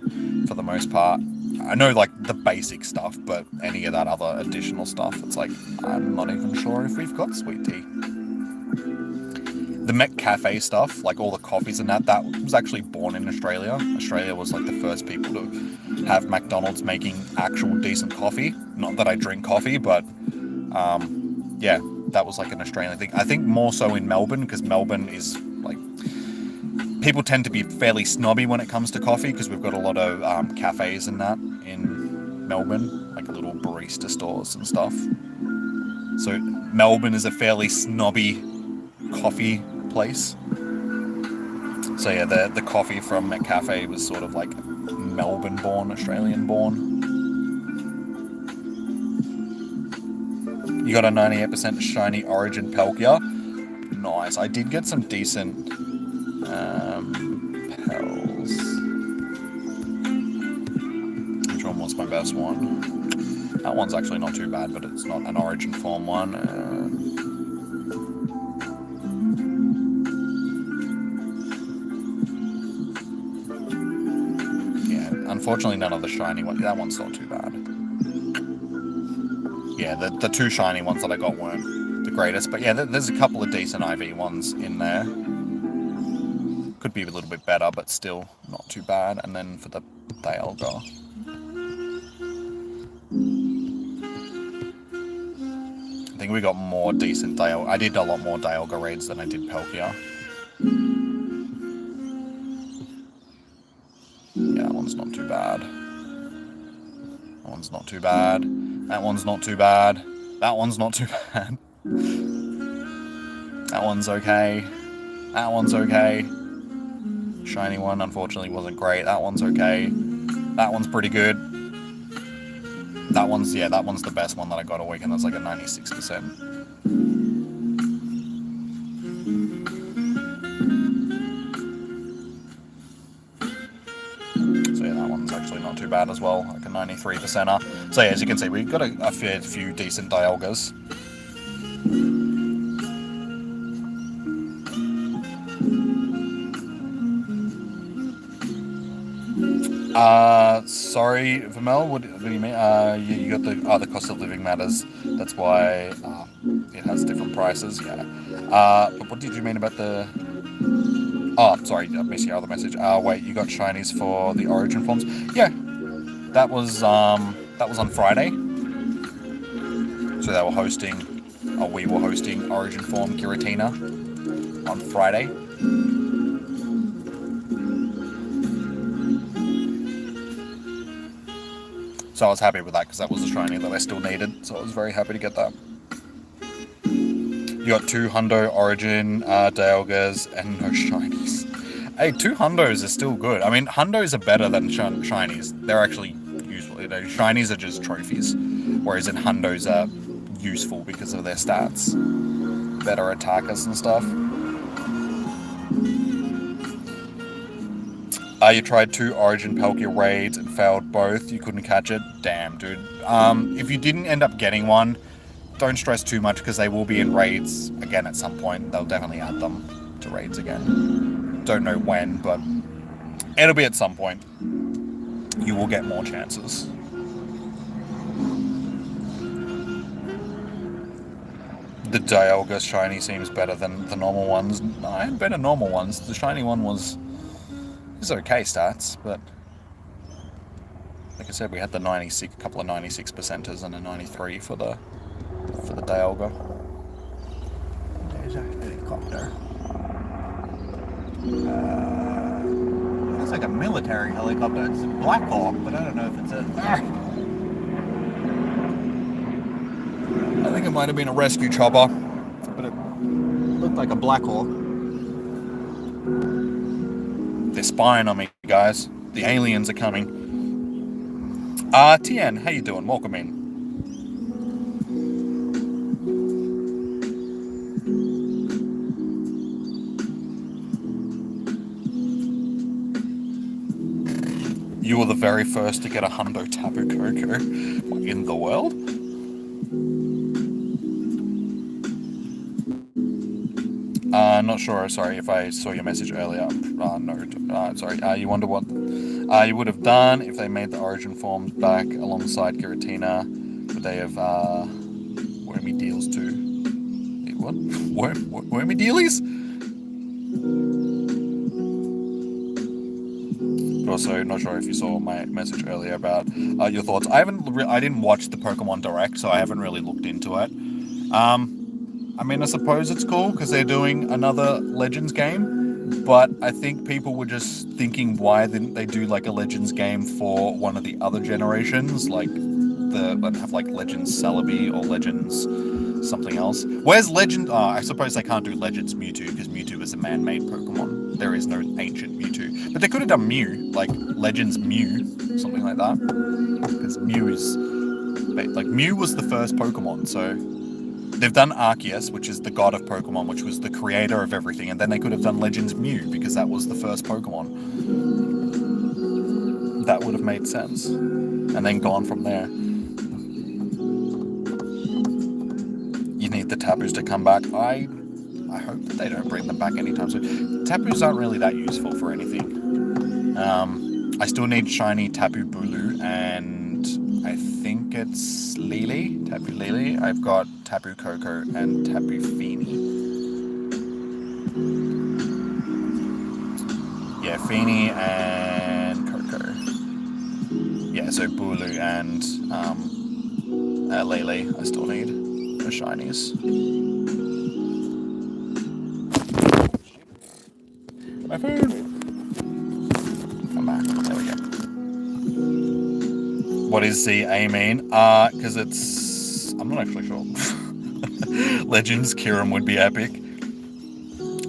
for the most part. I know like the basic stuff, but any of that other additional stuff, it's like, I'm not even sure if we've got sweet tea. The McCafe stuff, like all the coffees and that was actually born in Australia. Australia was like the first people to have McDonald's making actual decent coffee. Not that I drink coffee, but yeah, that was like an Australian thing. I think more so in Melbourne, because Melbourne is like, people tend to be fairly snobby when it comes to coffee, because we've got a lot of cafes and that in Melbourne, like little barista stores and stuff. So Melbourne is a fairly snobby coffee place. So yeah, the coffee from McCafe was sort of like Melbourne-born, Australian-born. You got a 98% shiny Origin Palkia. Nice. I did get some decent Pels. Which one was my best one? That one's actually not too bad, but it's not an Origin form one. unfortunately, none of the shiny ones. That one's not too bad. Yeah, the two shiny ones that I got weren't the greatest. But yeah, there's a couple of decent IV ones in there. Could be a little bit better, but still not too bad. And then for the Dialga. I think we got more decent Dialga. I did a lot more Dialga raids than I did Palkia. Yeah, that one's not too bad. That one's not too bad. That one's not too bad. That one's not too bad. That one's okay. That one's okay. Shiny one, unfortunately, wasn't great. That one's okay. That one's pretty good. That one's, yeah, that one's the best one that I got all weekend. That's like a 96%. So yeah, that one's actually not too bad as well, like a 93%er. So yeah, as you can see, we've got a fair few decent Dialgas. Sorry, Vermel, what do you mean? You got the cost of living matters. That's why it has different prices, yeah. But what did you mean about the... Oh, sorry, I missed your other message. Wait, you got shinies for the Origin forms? Yeah, that was on Friday. So they were hosting, or we were hosting Origin form Giratina on Friday. So I was happy with that because that was a shiny that I still needed. So I was very happy to get that. You got 2 Hundo Origin Dialgas and no shinies. Hey, 2 Hundos are still good. I mean, Hundos are better than shinies. They're actually useful. You know, shinies are just trophies, whereas in Hundos are useful because of their stats, better attackers and stuff. You tried 2 Origin Palkia raids and failed both. You couldn't catch it. Damn, dude. If you didn't end up getting one, don't stress too much because they will be in raids again at some point. They'll definitely add them to raids again. Don't know when, but it'll be at some point. You will get more chances. The Dialga shiny seems better than the normal ones. No, I had better normal ones. The shiny one was... It's okay stats, but like I said, we had the 96, a couple of 96%ers and a 93 for the Dialga. There's a helicopter. It's like a military helicopter. It's a Black Hawk, but I don't know if it's a... I think it might have been a rescue chopper, but it looked like a Black Hawk. They're spying on me, guys. The aliens are coming. Tien, how you doing? Welcome in. You were the very first to get a Hundo Tapu Koko in the world? Not sure. Sorry if I saw your message earlier. No. Sorry. You wonder what you would have done if they made the Origin forms back alongside Giratina. Would they have wormy deals too? What? Wormy dealies? But also, not sure if you saw my message earlier about your thoughts. I didn't watch the Pokemon Direct, so I haven't really looked into it. I mean, I suppose it's cool because they're doing another Legends game, but I think people were just thinking, why didn't they do like a Legends game for one of the other generations, like have like Legends Celebi or Legends something else. Where's Legend? I suppose they can't do Legends Mewtwo because Mewtwo is a man-made Pokemon. There is no ancient Mewtwo, but they could have done Mew, like Legends Mew, something like that, because Mew is like Mew was the first Pokemon, so. They've done Arceus, which is the god of Pokemon, which was the creator of everything, and then they could have done Legends Mew, because that was the first Pokemon. That would have made sense. And then gone from there. You need the Tapus to come back. I hope that they don't bring them back anytime soon. Tapus aren't really that useful for anything. I still need shiny Tapu Bulu, and I think it's Lily. Tapu Lily. I've got Tapu Koko and Tapu Fini. Yeah, Fini and Coco. Yeah, so Bulu and Lele, I still need the shinies. My phone! I'm back. There we go. What is ZA mean? Because it's... I'm not actually sure. Legends Kirim would be epic.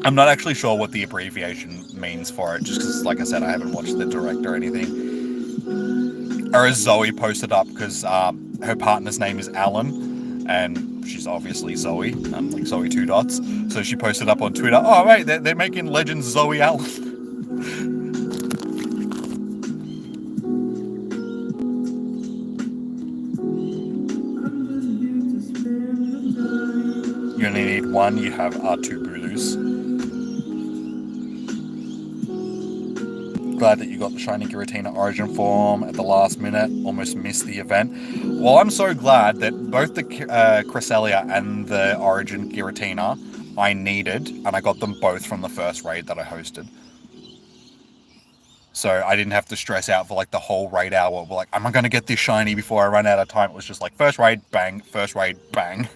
I'm not actually sure what the abbreviation means for it, just because, like I said, I haven't watched the direct or anything. Or as Zoe posted up, because her partner's name is Alan, and she's obviously Zoe, like Zoe 2 dots. So she posted up on Twitter, oh wait, they're making Legends Zoe Allen. You only need one, you have two Bulus. Glad that you got the shiny Giratina Origin form at the last minute. Almost missed the event. Well, I'm so glad that both the Cresselia and the Origin Giratina I needed, and I got them both from the first raid that I hosted. So I didn't have to stress out for like the whole raid hour. Like, am I going to get this shiny before I run out of time? It was just like first raid, bang, first raid, bang.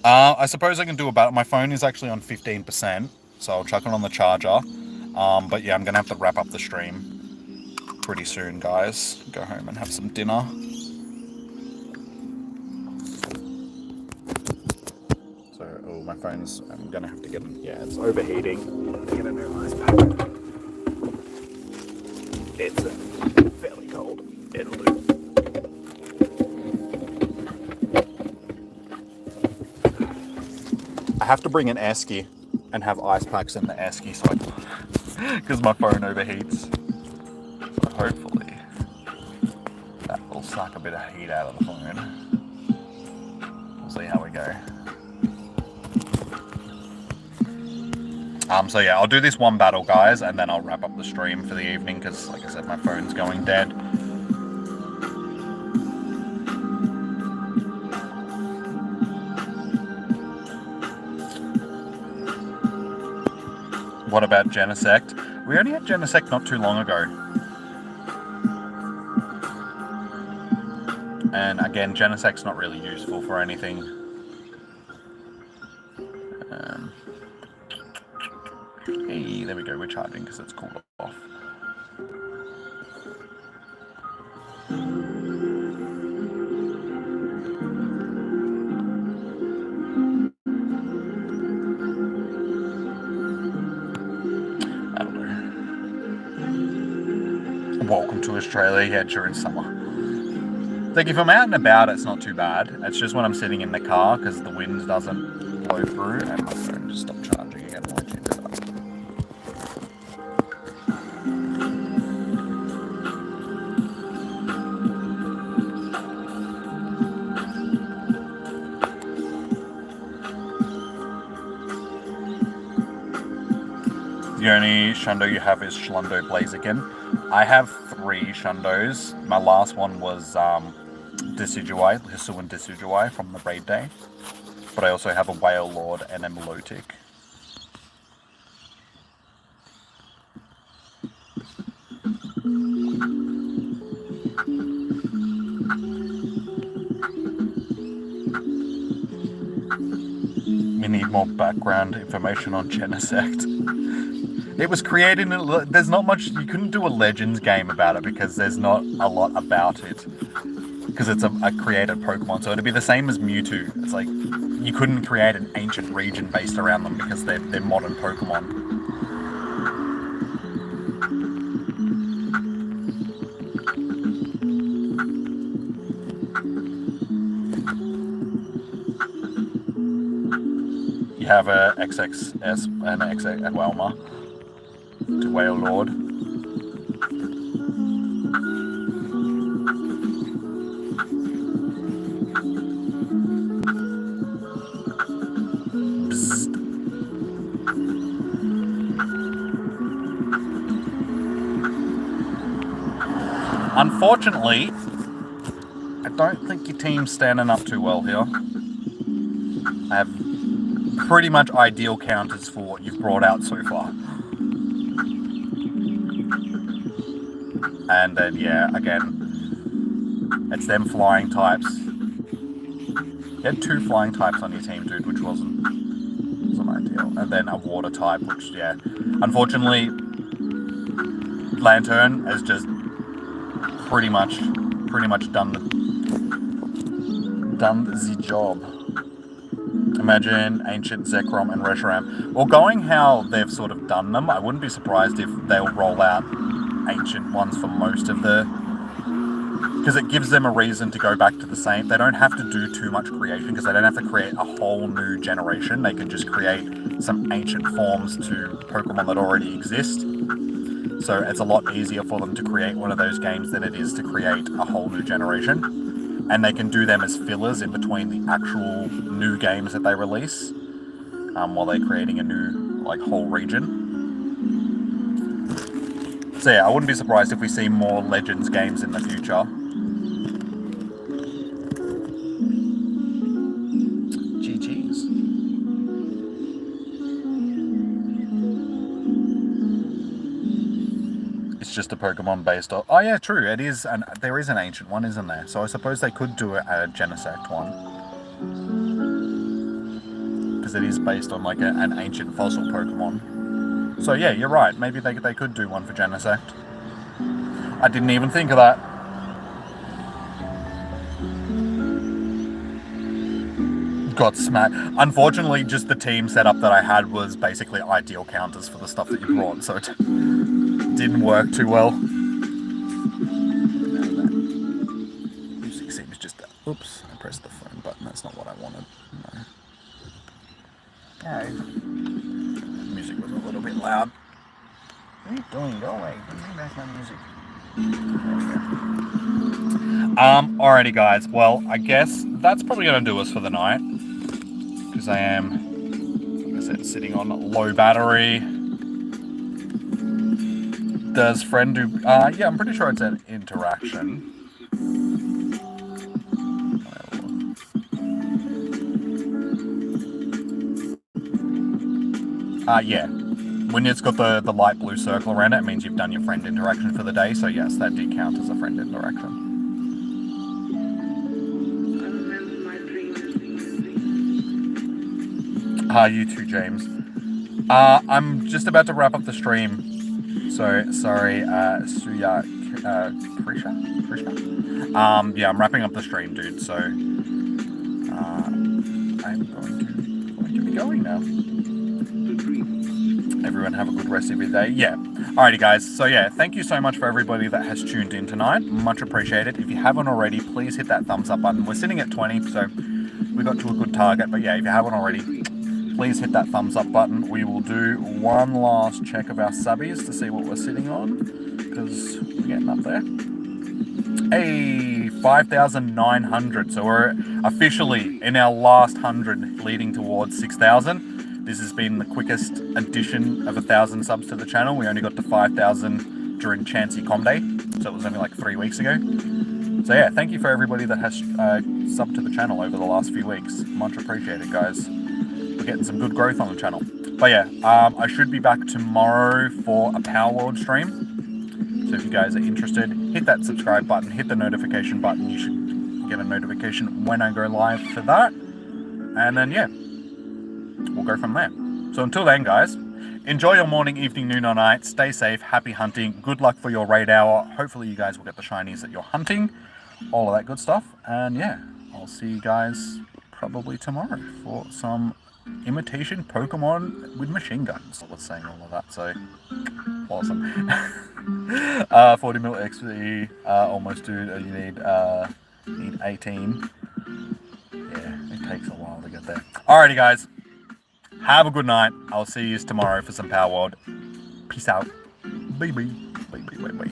I suppose I can do a battle. My phone is actually on 15%. So I'll chuck it on the charger. But yeah, I'm going to have to wrap up the stream pretty soon, guys. Go home and have some dinner. So, oh, my phone's... I'm going to have to get... Yeah, it's overheating. Get a new ice pack. It's fairly cold. It'll do. I have to bring an esky and have ice packs in the esky so because my phone overheats. So hopefully that will suck a bit of heat out of the phone. We'll see how we go. So yeah, I'll do this one battle, guys, and then I'll wrap up the stream for the evening because, like I said, my phone's going dead. What about Genesect? We only had Genesect not too long ago. And again, Genesect's not really useful for anything. Hey, there we go, we're charging because it's cooled off. Welcome to Australia, yeah, during summer. Like, if I'm out and about, it's not too bad. It's just when I'm sitting in the car, because the wind doesn't blow through, and my phone just stopped charging again. Why'd you do that? The only Shundo you have is Schlundo Blaziken. I have 3 Shundos. My last one was Decidueye, Hisuian Decidueye from the raid day. But I also have a Whale Lord and a Milotic. We need more background information on Genesect. It was created in... There's not much... You couldn't do a Legends game about it because there's not a lot about it. Because it's a created Pokemon, so it'd be the same as Mewtwo. It's like, you couldn't create an ancient region based around them because they're modern Pokemon. You have a XXS and an XX and Welma to Whale Lord. Unfortunately, I don't think your team's standing up too well here. I have pretty much ideal counters for what you've brought out so far. And then, yeah, again, it's them flying types. You had 2 flying types on your team, dude, which wasn't ideal. And then a water type, which, yeah, unfortunately, Lantern has just pretty much done the job. Imagine Ancient, Zekrom, and Reshiram. Well, going how they've sort of done them, I wouldn't be surprised if they'll roll out Ancient ones for most of the... Because it gives them a reason to go back to the same... They don't have to do too much creation, because they don't have to create a whole new generation. They can just create some Ancient forms to Pokemon that already exist. So it's a lot easier for them to create one of those games than it is to create a whole new generation. And they can do them as fillers in between the actual new games that they release, while they're creating a new, like, whole region. So yeah, I wouldn't be surprised if we see more Legends games in the future. GG's. It's just a Pokemon based on... Oh yeah, true. It is, and there is an Ancient one, isn't there? So I suppose they could do a Genesect one, because it is based on like an ancient fossil Pokemon. So yeah, you're right. Maybe they could do one for Genesect. I didn't even think of that. Got smacked. Unfortunately, just the team setup that I had was basically ideal counters for the stuff that you brought, so it didn't work too well. Music seems just... Oops, I pressed the phone button. That's not what I wanted. No. Music was a little bit loud. What are you doing? Go away. Give me back my music. Alrighty guys, well, I guess that's probably going to do us for the night, because I am, like I said, sitting on low battery. Does friend do, yeah, I'm pretty sure it's an interaction. Yeah. When it's got the light blue circle around it, it means you've done your friend interaction for the day. So yes, that did count as a friend interaction. You too, James. I'm just about to wrap up the stream. So sorry, Suya Krisha? Yeah, I'm wrapping up the stream, dude. So I'm going to be going now. Everyone have a good rest of your day. Yeah. Alrighty, guys. So yeah, thank you so much for everybody that has tuned in tonight. Much appreciated. If you haven't already, please hit that thumbs up button. We're sitting at 20, so we got to a good target. But yeah, if you haven't already, please hit that thumbs up button. We will do one last check of our subbies to see what we're sitting on, because we're getting up there. Hey, 5,900. So we're officially in our last 100, leading towards 6,000. This has been the quickest addition of 1,000 subs to the channel. We only got to 5,000 during Chansey Com Day, so it was only like 3 weeks ago. So yeah, thank you for everybody that has subbed to the channel over the last few weeks. Much appreciated, guys. We're getting some good growth on the channel. But yeah, I should be back tomorrow for a Power World stream. So if you guys are interested, hit that subscribe button, hit the notification button. You should get a notification when I go live for that. And then yeah, we'll go from there. So until then, guys, enjoy your morning, evening, noon, or night. Stay safe, happy hunting. Good luck for your raid hour. Hopefully you guys will get the shinies that you're hunting. All of that good stuff. And yeah, I'll see you guys probably tomorrow for some imitation Pokemon with machine guns. I was saying all of that, so awesome. 40 mil XP, almost, dude. You need 18. Yeah, it takes a while to get there. Alrighty, guys. Have a good night. I'll see you tomorrow for some Power World. Peace out. Bye bye. Bye bye bye bye.